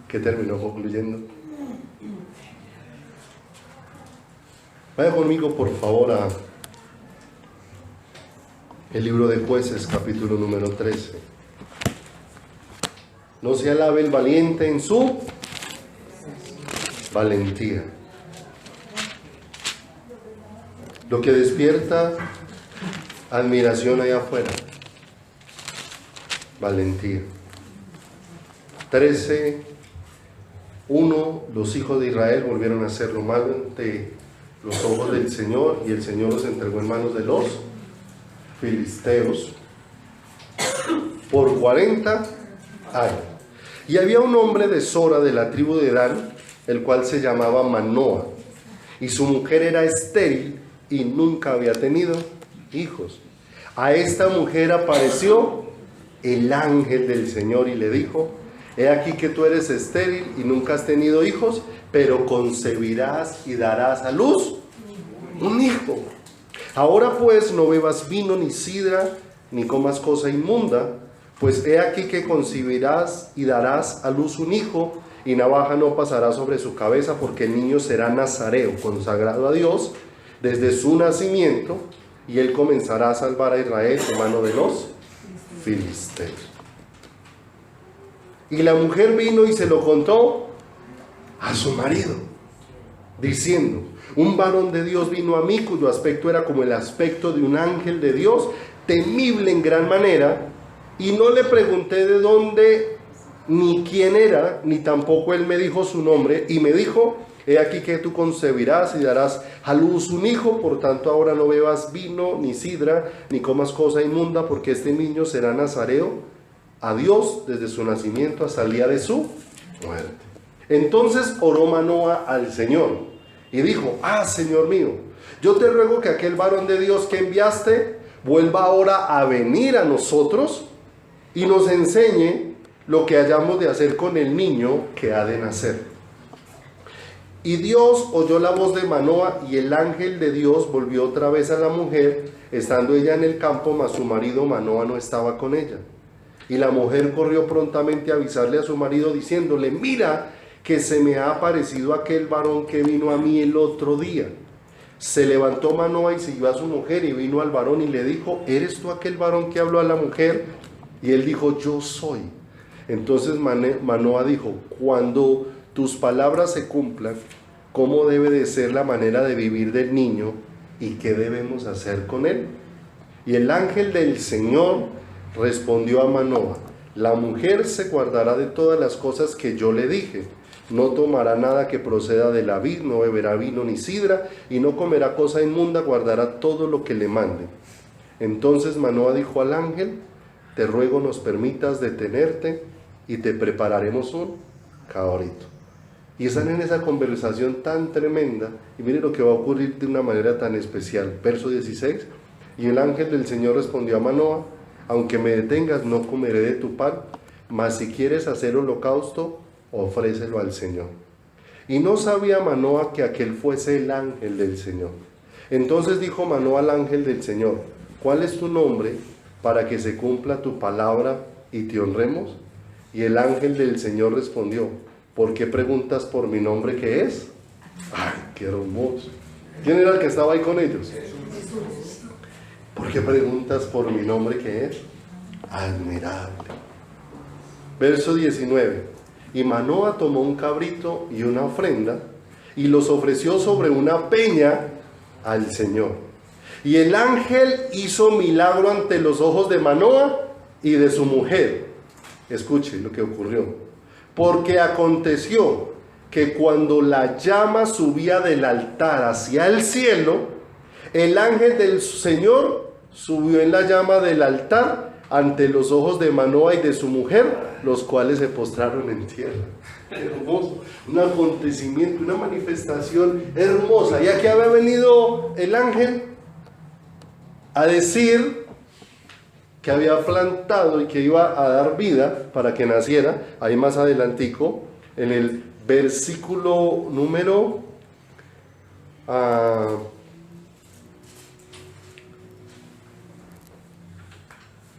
que terminó concluyendo. Vaya conmigo por favor a el libro de Jueces, capítulo número 13. No se alabe el valiente en su valentía. Lo que despierta admiración allá afuera, valentía. 13:1. Los hijos de Israel volvieron a hacer lo malo ante los ojos del Señor, y el Señor los entregó en manos de los filisteos por 40 años. Y había un hombre de Sora, de la tribu de Dan, el cual se llamaba Manoa, y su mujer era estéril y nunca había tenido hijos. A esta mujer apareció el ángel del Señor y le dijo: he aquí que tú eres estéril y nunca has tenido hijos, pero concebirás y darás a luz un hijo. Ahora pues no bebas vino ni sidra, ni comas cosa inmunda, pues he aquí que concebirás y darás a luz un hijo, y navaja no pasará sobre su cabeza, porque el niño será nazareo, consagrado a Dios desde su nacimiento, y él comenzará a salvar a Israel de mano de los filisteos. Y la mujer vino y se lo contó a su marido, diciendo: un varón de Dios vino a mí, cuyo aspecto era como el aspecto de un ángel de Dios, temible en gran manera, y no le pregunté de dónde ni quién era, ni tampoco él me dijo su nombre, y me dijo: he aquí que tú concebirás y darás a luz un hijo, por tanto ahora no bebas vino, ni sidra, ni comas cosa inmunda, porque este niño será nazareo a Dios desde su nacimiento hasta el día de su muerte. Entonces oró Manoa al Señor y dijo: Señor mío, yo te ruego que aquel varón de Dios que enviaste vuelva ahora a venir a nosotros y nos enseñe lo que hayamos de hacer con el niño que ha de nacer. Y Dios oyó la voz de Manoa, y el ángel de Dios volvió otra vez a la mujer, estando ella en el campo, mas su marido Manoa no estaba con ella. Y la mujer corrió prontamente a avisarle a su marido, diciéndole: mira, que se me ha aparecido aquel varón que vino a mí el otro día. Se levantó Manoa y siguió a su mujer, y vino al varón y le dijo: ¿eres tú aquel varón que habló a la mujer? Y él dijo: yo soy. Entonces Manoa dijo: cuando tus palabras se cumplan, ¿cómo debe de ser la manera de vivir del niño y qué debemos hacer con él? Y el ángel del Señor respondió a Manoa: la mujer se guardará de todas las cosas que yo le dije. No tomará nada que proceda de la vid, no beberá vino ni sidra, y no comerá cosa inmunda, guardará todo lo que le mande. Entonces Manoa dijo al ángel: te ruego nos permitas detenerte y te prepararemos un cabrito. Y están en esa conversación tan tremenda, y miren lo que va a ocurrir de una manera tan especial. Verso 16: y el ángel del Señor respondió a Manoa: aunque me detengas, no comeré de tu pan, mas si quieres hacer holocausto, ofrécelo al Señor. Y no sabía Manoa que aquel fuese el ángel del Señor. Entonces dijo Manoa al ángel del Señor: ¿cuál es tu nombre, para que se cumpla tu palabra y te honremos? Y el ángel del Señor respondió: ¿por qué preguntas por mi nombre qué es? ¡Ay, qué hermoso! ¿Quién era el que estaba ahí con ellos? ¿Por qué preguntas por mi nombre qué es? admirable. Verso 19. Y Manoa tomó un cabrito y una ofrenda y los ofreció sobre una peña al Señor. Y el ángel hizo milagro ante los ojos de Manoa y de su mujer. Escuche lo que ocurrió. Porque aconteció que cuando la llama subía del altar hacia el cielo, el ángel del Señor subió en la llama del altar ante los ojos de Manoa y de su mujer, los cuales se postraron en tierra. Hermoso, un acontecimiento, una manifestación hermosa. Y aquí había venido el ángel a decir que había plantado y que iba a dar vida para que naciera. Ahí más adelantico, en el versículo número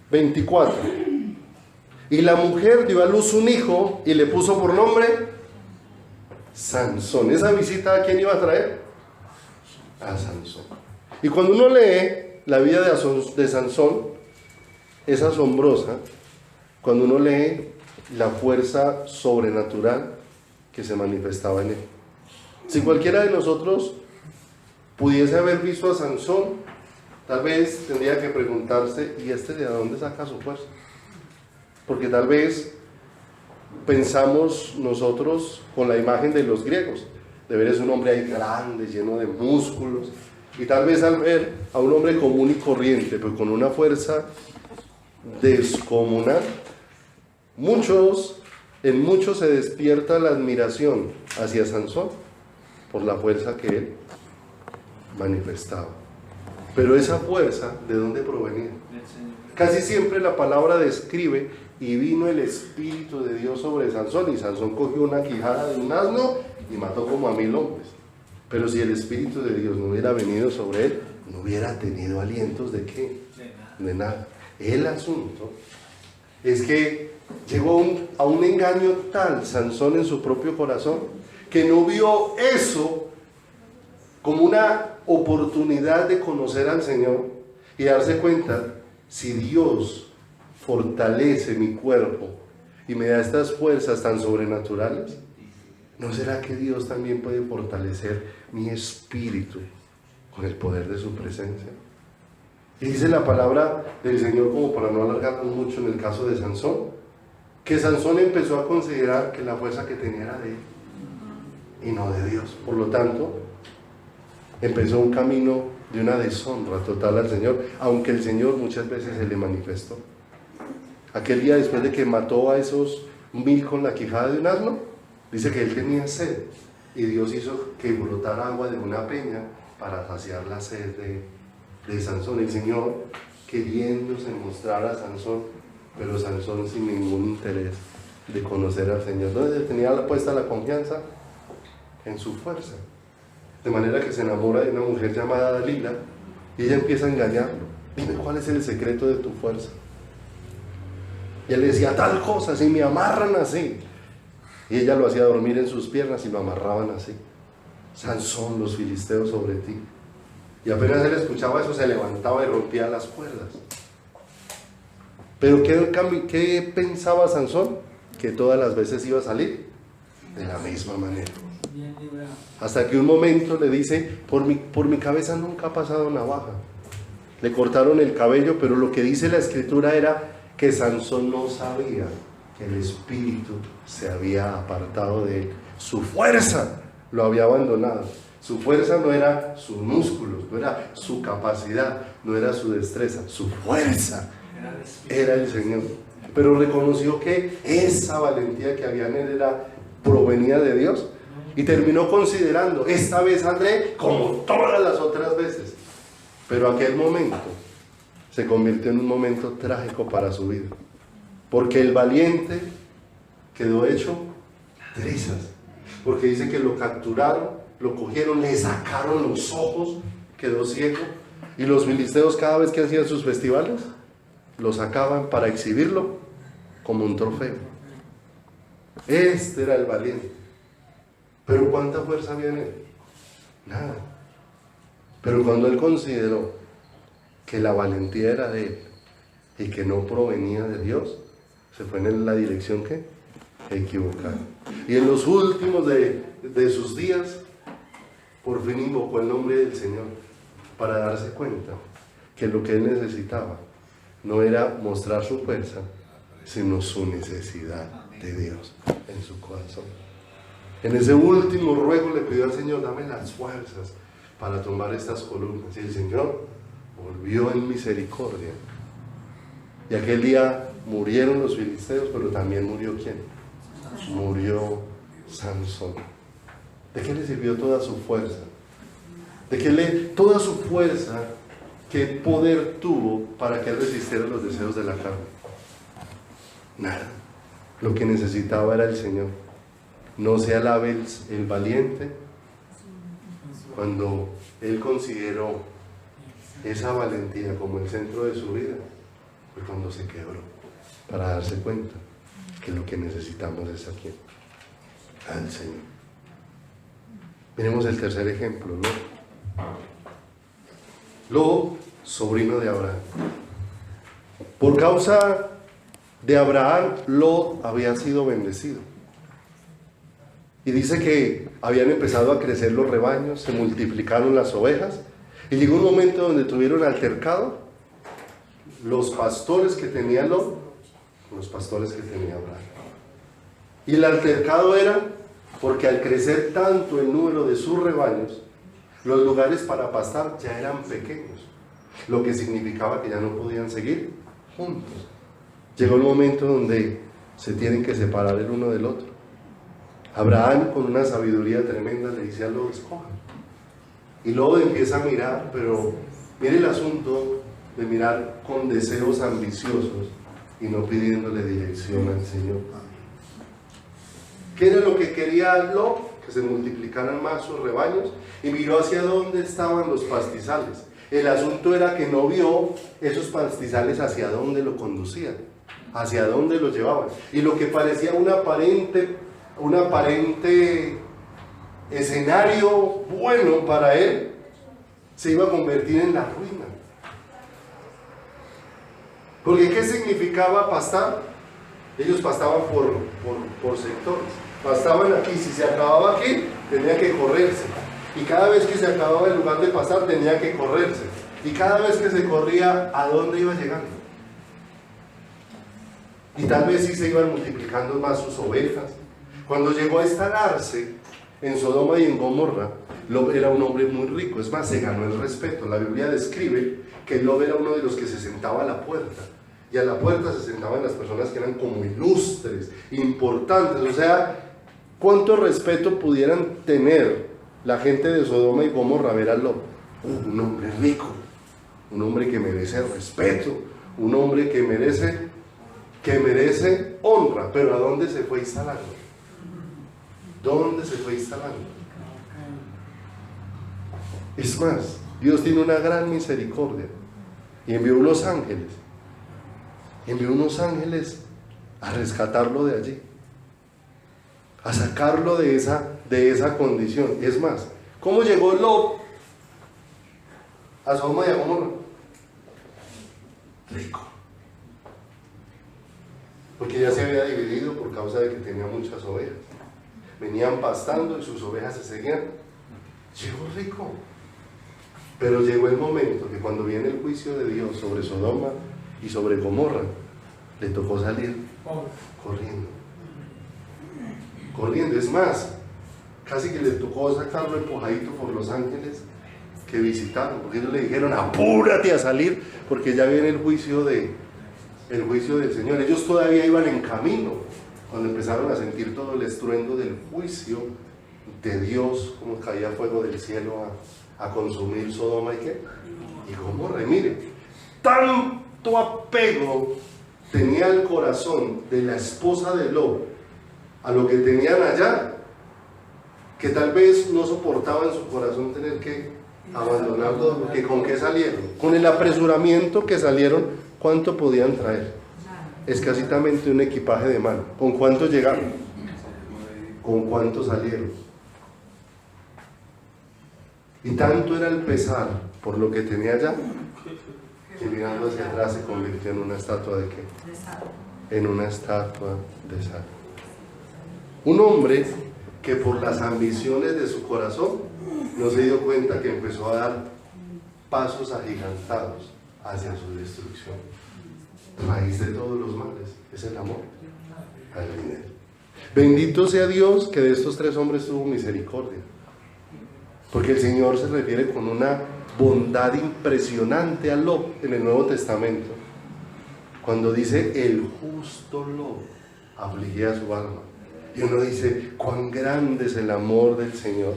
24. Y la mujer dio a luz un hijo y le puso por nombre Sansón. ¿Esa visita a quién iba a traer? A Sansón. Y cuando uno lee la vida de Sansón, es asombrosa cuando uno lee la fuerza sobrenatural que se manifestaba en él. Si cualquiera de nosotros pudiese haber visto a Sansón, tal vez tendría que preguntarse, ¿y de dónde saca su fuerza? Porque tal vez pensamos nosotros con la imagen de los griegos, de ver ese un hombre ahí grande, lleno de músculos, y tal vez al ver a un hombre común y corriente, pero con una fuerza descomunal, en muchos se despierta la admiración hacia Sansón por la fuerza que él manifestaba. Pero esa fuerza, ¿de dónde provenía? Casi siempre la palabra describe: y vino el Espíritu de Dios sobre Sansón, y Sansón cogió una quijada de un asno y mató como a 1000 hombres. Pero si el Espíritu de Dios no hubiera venido sobre él, no hubiera tenido alientos ¿de qué? De nada. El asunto es que llegó a un engaño tal Sansón en su propio corazón, que no vio eso como una oportunidad de conocer al Señor y darse cuenta: si Dios fortalece mi cuerpo y me da estas fuerzas tan sobrenaturales, ¿no será que Dios también puede fortalecer mi espíritu con el poder de su presencia? Y dice la palabra del Señor, como para no alargarnos mucho en el caso de Sansón, que Sansón empezó a considerar que la fuerza que tenía era de él y no de Dios. Por lo tanto, empezó un camino de una deshonra total al Señor, aunque el Señor muchas veces se le manifestó. Aquel día, después de que mató a esos 1000 con la quijada de un asno, dice que él tenía sed, y Dios hizo que brotara agua de una peña para saciar la sed de Sansón. El Señor queriéndose mostrar a Sansón, pero Sansón sin ningún interés de conocer al Señor. ¿Dónde tenía puesta la confianza? En su fuerza. De manera que se enamora de una mujer llamada Dalila, y ella empieza a engañarlo. Dime, ¿cuál es el secreto de tu fuerza? Y él le decía: tal cosa, si me amarran así. Y ella lo hacía dormir en sus piernas y lo amarraban así. Sansón, los filisteos sobre ti. Y apenas él escuchaba eso, se levantaba y rompía las cuerdas. Pero ¿qué pensaba Sansón? Que todas las veces iba a salir de la misma manera. Hasta que un momento le dice: por mi cabeza nunca ha pasado navaja. Le cortaron el cabello, pero lo que dice la escritura era que Sansón no sabía que el espíritu se había apartado de él. Su fuerza lo había abandonado. Su fuerza no era sus músculos, no era su capacidad, no era su destreza. Su fuerza era el Señor. Pero reconoció que esa valentía que había en él provenía de Dios. Y terminó considerando: esta vez saldré como todas las otras veces. Pero aquel momento se convirtió en un momento trágico para su vida, porque el valiente quedó hecho trizas, porque dice que lo capturaron, lo cogieron, le sacaron los ojos, quedó ciego, y los filisteos, cada vez que hacían sus festivales, lo sacaban para exhibirlo como un trofeo. Este era el valiente. Pero ¿cuánta fuerza había en él? Nada. Pero cuando él consideró que la valentía era de él y que no provenía de Dios, se fue en la dirección que equivocada. Y en los últimos de sus días, por fin invocó el nombre del Señor para darse cuenta que lo que él necesitaba no era mostrar su fuerza, sino su necesidad de Dios en su corazón. En ese último ruego le pidió al Señor: dame las fuerzas para tomar estas columnas. Y el Señor volvió en misericordia. Y aquel día murieron los filisteos, pero también murió ¿quién? Murió Sansón. ¿De qué le sirvió toda su fuerza? ¿De qué toda su fuerza, qué poder tuvo para que él resistiera los deseos de la carne? Nada. Lo que necesitaba era el Señor. No se alabe el valiente. Cuando él consideró esa valentía como el centro de su vida, fue cuando se quebró, para darse cuenta que lo que necesitamos es aquí, al Señor. Miremos el tercer ejemplo, Lot, sobrino de Abraham. Por causa de Abraham, Lot había sido bendecido. Y dice que habían empezado a crecer los rebaños, se multiplicaron las ovejas, y llegó un momento donde tuvieron altercado los pastores que tenía Lot con los pastores que tenía Abraham. Y el altercado era porque al crecer tanto el número de sus rebaños, los lugares para pastar ya eran pequeños, lo que significaba que ya no podían seguir juntos. Llegó el momento donde se tienen que separar el uno del otro. Abraham, con una sabiduría tremenda, le dice a Lot: escojan. Y Lot empieza a mirar, pero mire el asunto de mirar con deseos ambiciosos y no pidiéndole dirección al Señor. ¿Qué era lo que quería Lot? Que se multiplicaran más sus rebaños, y miró hacia dónde estaban los pastizales. El asunto era que no vio esos pastizales hacia dónde lo conducían, hacia dónde lo llevaban. Y lo que parecía un aparente escenario bueno para él, se iba a convertir en la ruina. Porque ¿qué significaba pastar? Ellos pastaban por sectores. Pastaban aquí, si se acababa aquí, tenía que correrse. Y cada vez que se acababa el lugar de pastar, tenía que correrse. Y cada vez que se corría, ¿a dónde iba llegando? Y tal vez sí se iban multiplicando más sus ovejas. Cuando llegó a instalarse en Sodoma y en Gomorra, Lot era un hombre muy rico. Es más, se ganó el respeto. La Biblia describe que Lot era uno de los que se sentaba a la puerta. Y a la puerta se sentaban las personas que eran como ilustres, importantes. O sea, ¿cuánto respeto pudieran tener la gente de Sodoma y Gomorra a ver a Lot? Un hombre rico, un hombre que merece respeto, un hombre que merece honra. Pero ¿a dónde se fue instalando? ¿Dónde se fue instalando? Es más, Dios tiene una gran misericordia y envió unos ángeles. Envió unos ángeles a rescatarlo de allí, a sacarlo de esa condición. Es más, ¿cómo llegó Lot a Sodoma y a Gomorra? Rico. Porque ya se había dividido por causa de que tenía muchas ovejas. Venían pastando y sus ovejas se seguían. Llegó rico. Pero llegó el momento que cuando viene el juicio de Dios sobre Sodoma y sobre Gomorra, le tocó salir corriendo. Es más, casi que le tocó sacarlo empujadito por los ángeles que visitaron, porque ellos le dijeron: apúrate a salir, porque ya viene el juicio del Señor. Ellos todavía iban en camino cuando empezaron a sentir todo el estruendo del juicio de Dios, como caía fuego del cielo a consumir Sodoma y Gomorra. Y mire, tanto apego tenía el corazón de la esposa de Lot a lo que tenían allá, que tal vez no soportaba en su corazón tener que abandonar todo, porque ¿con qué salieron? Con el apresuramiento que salieron, ¿cuánto podían traer? Escasitamente un equipaje de mano. ¿Con cuánto llegaron? ¿Con cuánto salieron? Y tanto era el pesar por lo que tenía allá, y mirando hacia atrás se convirtió en una estatua ¿de qué? De sal. En una estatua de sal. Un hombre que por las ambiciones de su corazón no se dio cuenta que empezó a dar pasos agigantados hacia su destrucción. Raíz de todos los males es el amor al dinero. Bendito sea Dios que de estos tres hombres tuvo misericordia, porque el Señor se refiere con una bondad impresionante a Lot en el Nuevo Testamento, cuando dice el justo Lot afligía su alma, y uno dice cuán grande es el amor del Señor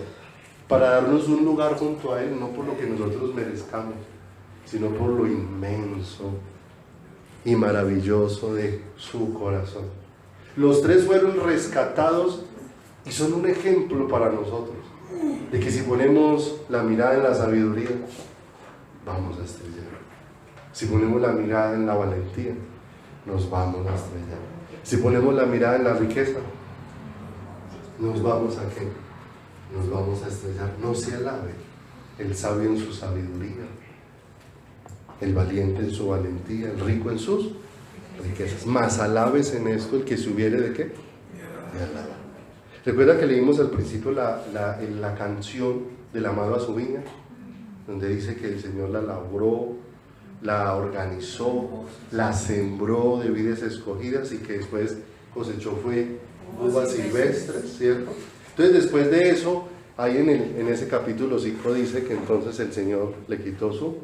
para darnos un lugar junto a Él, no por lo que nosotros merezcamos, sino por lo inmenso y maravilloso de su corazón. Los tres fueron rescatados y son un ejemplo para nosotros de que si ponemos la mirada en la sabiduría, vamos a estrellar. Si ponemos la mirada en la valentía, nos vamos a estrellar. Si ponemos la mirada en la riqueza, nos vamos a ¿qué? Nos vamos a estrellar. No se alabe el sabio en su sabiduría, el valiente en su valentía, el rico en sus riquezas. Más alabes en esto el que se hubiere ¿de qué? De alabar. Recuerda que leímos al principio la canción del amado a su viña, donde dice que el Señor la labró, la organizó, la sembró de vides escogidas y que después cosechó fue uvas silvestres, ¿cierto? Entonces después de eso, ahí en ese capítulo 5 dice que entonces el Señor le quitó su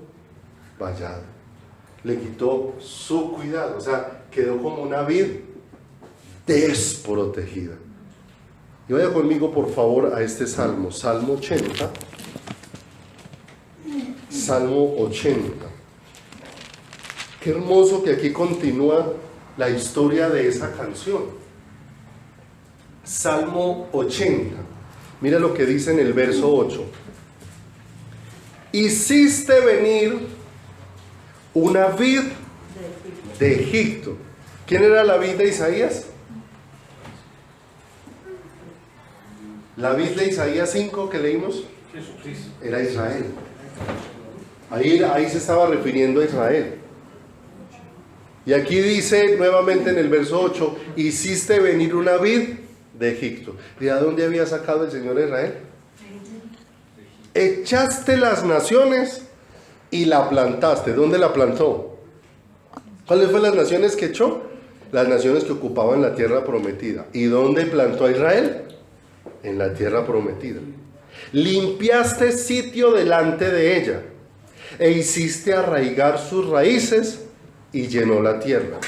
vallado, le quitó su cuidado, o sea, quedó como una vid desprotegida. Y vaya conmigo por favor a este salmo, Salmo 80, Salmo 80. Qué hermoso que aquí continúa la historia de esa canción. Salmo 80, mira lo que dice en el verso 8. Hiciste venir una vid de Egipto. ¿Quién era la vid de Isaías? La vid de Isaías 5 que leímos Jesucristo. era Israel. Ahí se estaba refiriendo a Israel. Y aquí dice nuevamente en el verso 8, hiciste venir una vid de Egipto. ¿De dónde había sacado el Señor a Israel? Echaste las naciones y la plantaste. ¿Dónde la plantó? ¿Cuáles fueron las naciones que echó? Las naciones que ocupaban la tierra prometida. ¿Y dónde plantó a Israel? En la tierra prometida. Limpiaste sitio delante de ella e hiciste arraigar sus raíces y llenó la tierra.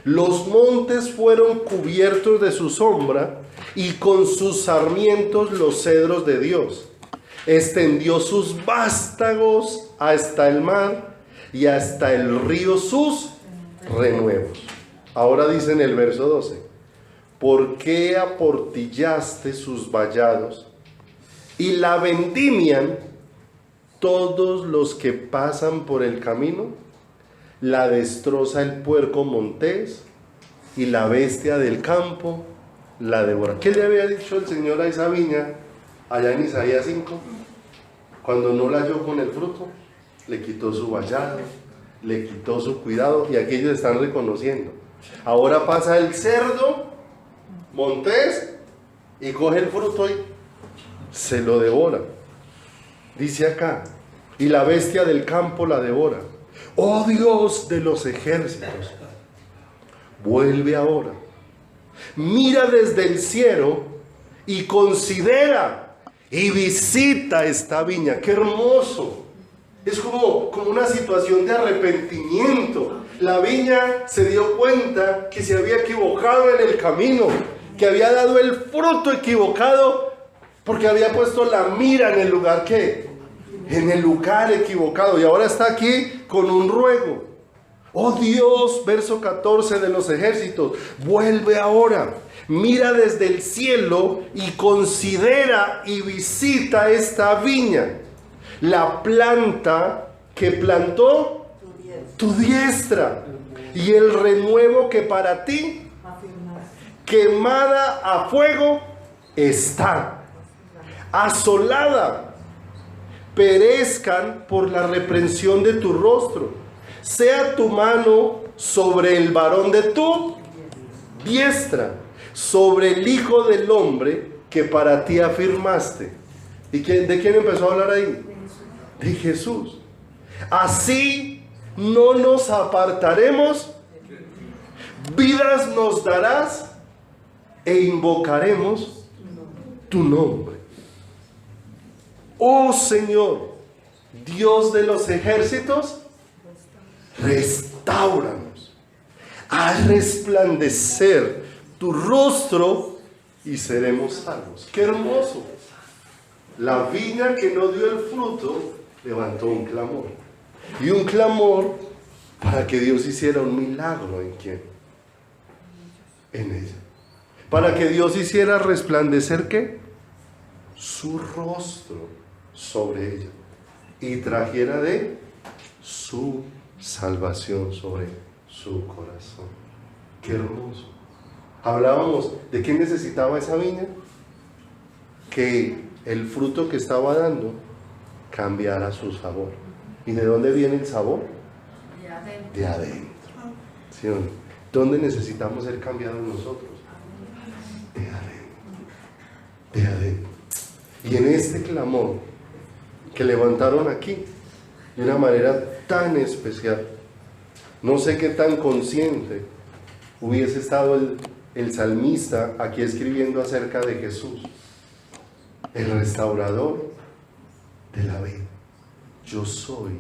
Los montes fueron cubiertos de su sombra y con sus sarmientos los cedros de Dios. Extendió sus vástagos hasta el mar y hasta el río sus renuevos. Ahora dice en el verso 12, ¿por qué aportillaste sus vallados y la vendimian todos los que pasan por el camino? La destroza el puerco montés y la bestia del campo la devora. ¿Qué le había dicho el Señor a esa viña allá en Isaías 5? Cuando no la halló con el fruto, le quitó su vallado, le quitó su cuidado, y aquí ellos están reconociendo. Ahora pasa el cerdo montés y coge el fruto y se lo devora. Dice acá, y la bestia del campo la devora. Oh Dios de los ejércitos, vuelve ahora, mira desde el cielo y considera y visita esta viña. ¡Qué hermoso! Es como una situación de arrepentimiento. La viña se dio cuenta que se había equivocado en el camino, que había dado el fruto equivocado, porque había puesto la mira en el lugar que en el lugar equivocado, y ahora está aquí con un ruego. Oh Dios, verso 14 de los ejércitos, vuelve ahora, mira desde el cielo y considera y visita esta viña, la planta que plantó tu diestra y el renuevo que para ti quemada a fuego está, asolada, perezcan por la reprensión de tu rostro, sea tu mano sobre el varón de tu diestra, sobre el Hijo del Hombre que para ti afirmaste. ¿Y de quién empezó a hablar ahí? De Jesús. Así no nos apartaremos, vidas nos darás e invocaremos tu nombre. Oh Señor, Dios de los ejércitos, restáuranos, haz resplandecer tu rostro y seremos salvos. ¡Qué hermoso! La viña que no dio el fruto levantó un clamor. Y un clamor para que Dios hiciera un milagro. ¿En quién? En ella. Para que Dios hiciera resplandecer ¿qué? Su rostro sobre ella. Y trajera de su salvación sobre su corazón. ¡Qué hermoso! Hablábamos de qué necesitaba esa viña. Que el fruto que estaba dando cambiara su sabor. ¿Y de dónde viene el sabor? De adentro. De adentro. ¿Sí o no? ¿Dónde necesitamos ser cambiados nosotros? De adentro. De adentro. Y en este clamor que levantaron aquí, de una manera tan especial, no sé qué tan consciente hubiese estado el salmista aquí escribiendo acerca de Jesús, el restaurador de la vid. Yo soy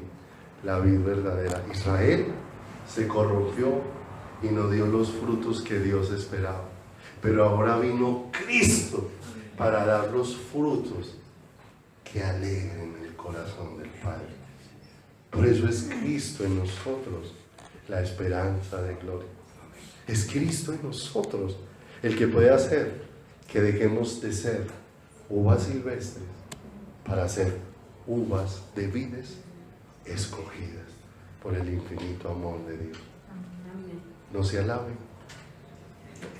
la vid verdadera. Israel se corrompió y no dio los frutos que Dios esperaba, pero ahora vino Cristo para dar los frutos que alegren el corazón del Padre. Por eso es Cristo en nosotros la esperanza de gloria. Es Cristo en nosotros el que puede hacer que dejemos de ser uvas silvestres para ser uvas de vides escogidas por el infinito amor de Dios. No se alabe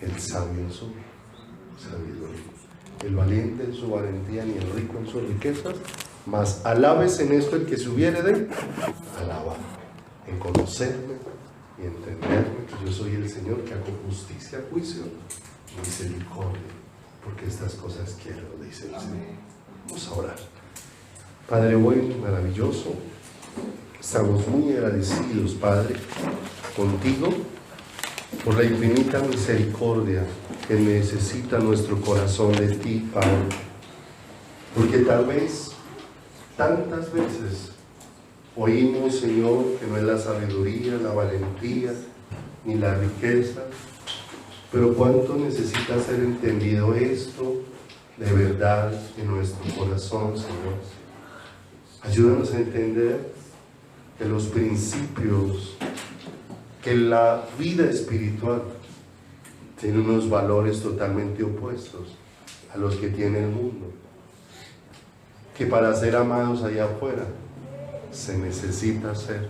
el sabio en su sabiduría, el valiente en su valentía, ni el rico en sus riquezas, mas alabes en esto el que se hubiere de alabar, en conocerme y entenderme que yo soy el Señor que hago justicia, juicio y misericordia, porque estas cosas quiero, dice el Señor. Vamos a orar. Padre bueno y maravilloso, estamos muy agradecidos, Padre, contigo por la infinita misericordia que necesita nuestro corazón de ti, Padre, porque tal vez, tantas veces oímos, Señor, que no es la sabiduría, la valentía, ni la riqueza, pero cuánto necesita ser entendido esto de verdad en nuestro corazón, Señor. Ayúdanos a entender que los principios, que la vida espiritual tiene unos valores totalmente opuestos a los que tiene el mundo, que para ser amados allá afuera se necesita ser,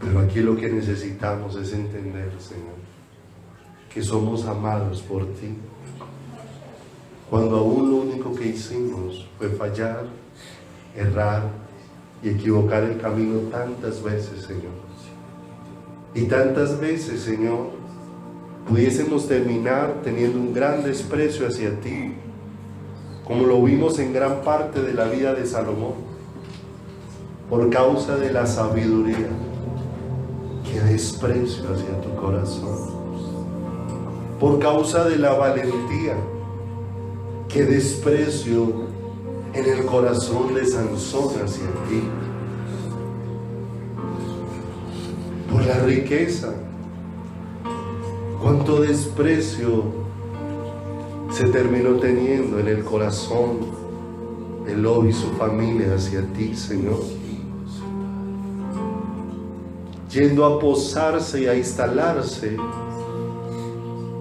pero aquí lo que necesitamos es entender, Señor, que somos amados por ti, cuando aún lo único que hicimos fue fallar, errar y equivocar el camino tantas veces, Señor. Y tantas veces, Señor, pudiésemos terminar teniendo un gran desprecio hacia ti, como lo vimos en gran parte de la vida de Salomón, por causa de la sabiduría. Qué desprecio hacia tu corazón. Por causa de la valentía. Qué desprecio en el corazón de Sansón hacia ti. Por la riqueza. Cuánto desprecio se terminó teniendo en el corazón de Lot y su familia hacia ti, Señor. Yendo a posarse y a instalarse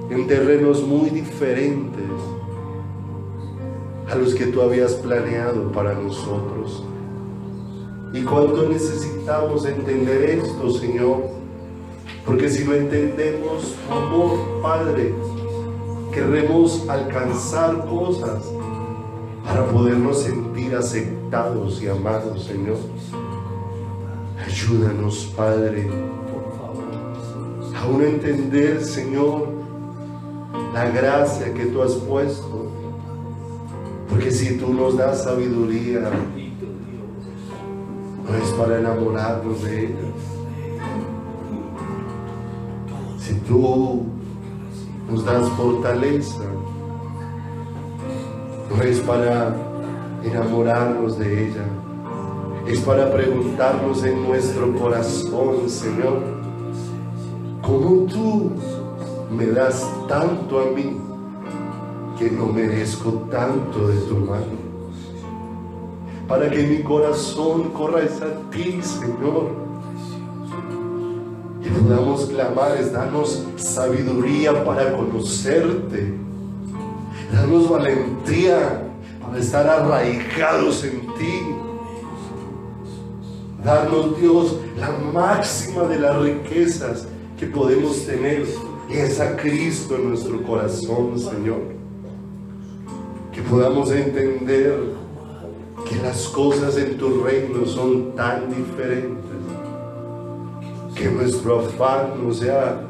en terrenos muy diferentes a los que tú habías planeado para nosotros. Y cuánto necesitamos entender esto, Señor, porque si no entendemos tu amor, Padre, queremos alcanzar cosas para podernos sentir aceptados y amados, Señor. Ayúdanos, Padre, a uno entender, Señor, la gracia que tú has puesto. Porque si tú nos das sabiduría, no es para enamorarnos de ella. Si tú nos das fortaleza, no es para enamorarnos de ella. Es para preguntarnos en nuestro corazón, Señor, ¿cómo tú me das tanto a mí que no merezco tanto de tu mano? Para que mi corazón corra a ti, Señor, y podamos clamar, danos sabiduría para conocerte, danos valentía para estar arraigados en ti. Darnos, Dios, la máxima de las riquezas que podemos tener, es a Cristo en nuestro corazón, Señor. Que podamos entender que las cosas en tu reino son tan diferentes, que nuestro afán no sea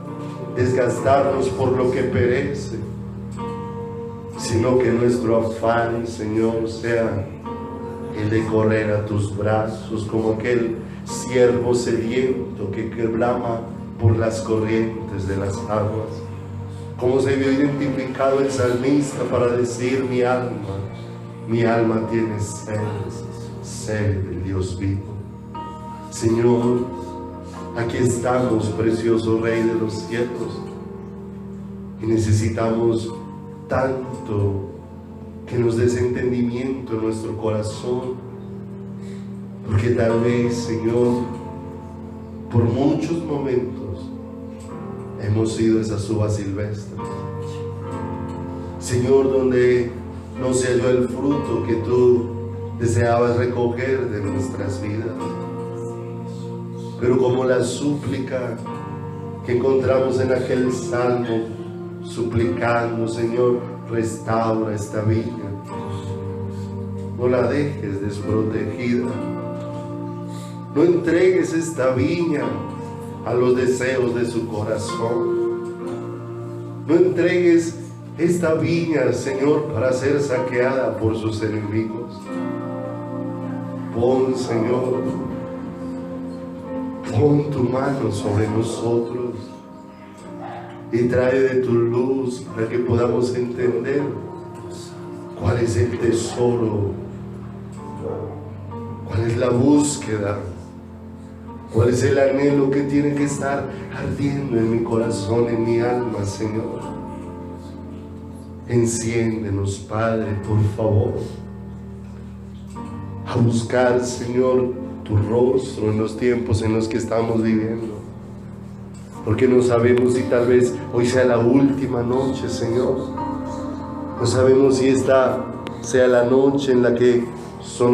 desgastarnos por lo que perece, sino que nuestro afán, Señor, sea el de correr a tus brazos como aquel siervo sediento que clama por las corrientes de las aguas. Como se vio identificado el salmista para decir: mi alma tiene sed del Dios vivo. Señor, aquí estamos, precioso Rey de los cielos, y necesitamos tanto que nos des entendimiento en nuestro corazón, porque tal vez, Señor, por muchos momentos hemos sido esas uvas silvestres, Señor, donde no se halló el fruto que tú deseabas recoger de nuestras vidas. Pero como la súplica que encontramos en aquel salmo, suplicando: Señor, restaura esta viña, no la dejes desprotegida, no entregues esta viña a los deseos de su corazón, no entregues esta viña, Señor, para ser saqueada por sus enemigos. Pon, Señor, pon tu mano sobre nosotros y trae de tu luz para que podamos entender cuál es el tesoro, cuál es la búsqueda, cuál es el anhelo que tiene que estar ardiendo en mi corazón, en mi alma, Señor. Enciéndenos, Padre, por favor, a buscar, Señor, tu rostro en los tiempos en los que estamos viviendo. Porque no sabemos si tal vez hoy sea la última noche, Señor. No sabemos si esta sea la noche en la que son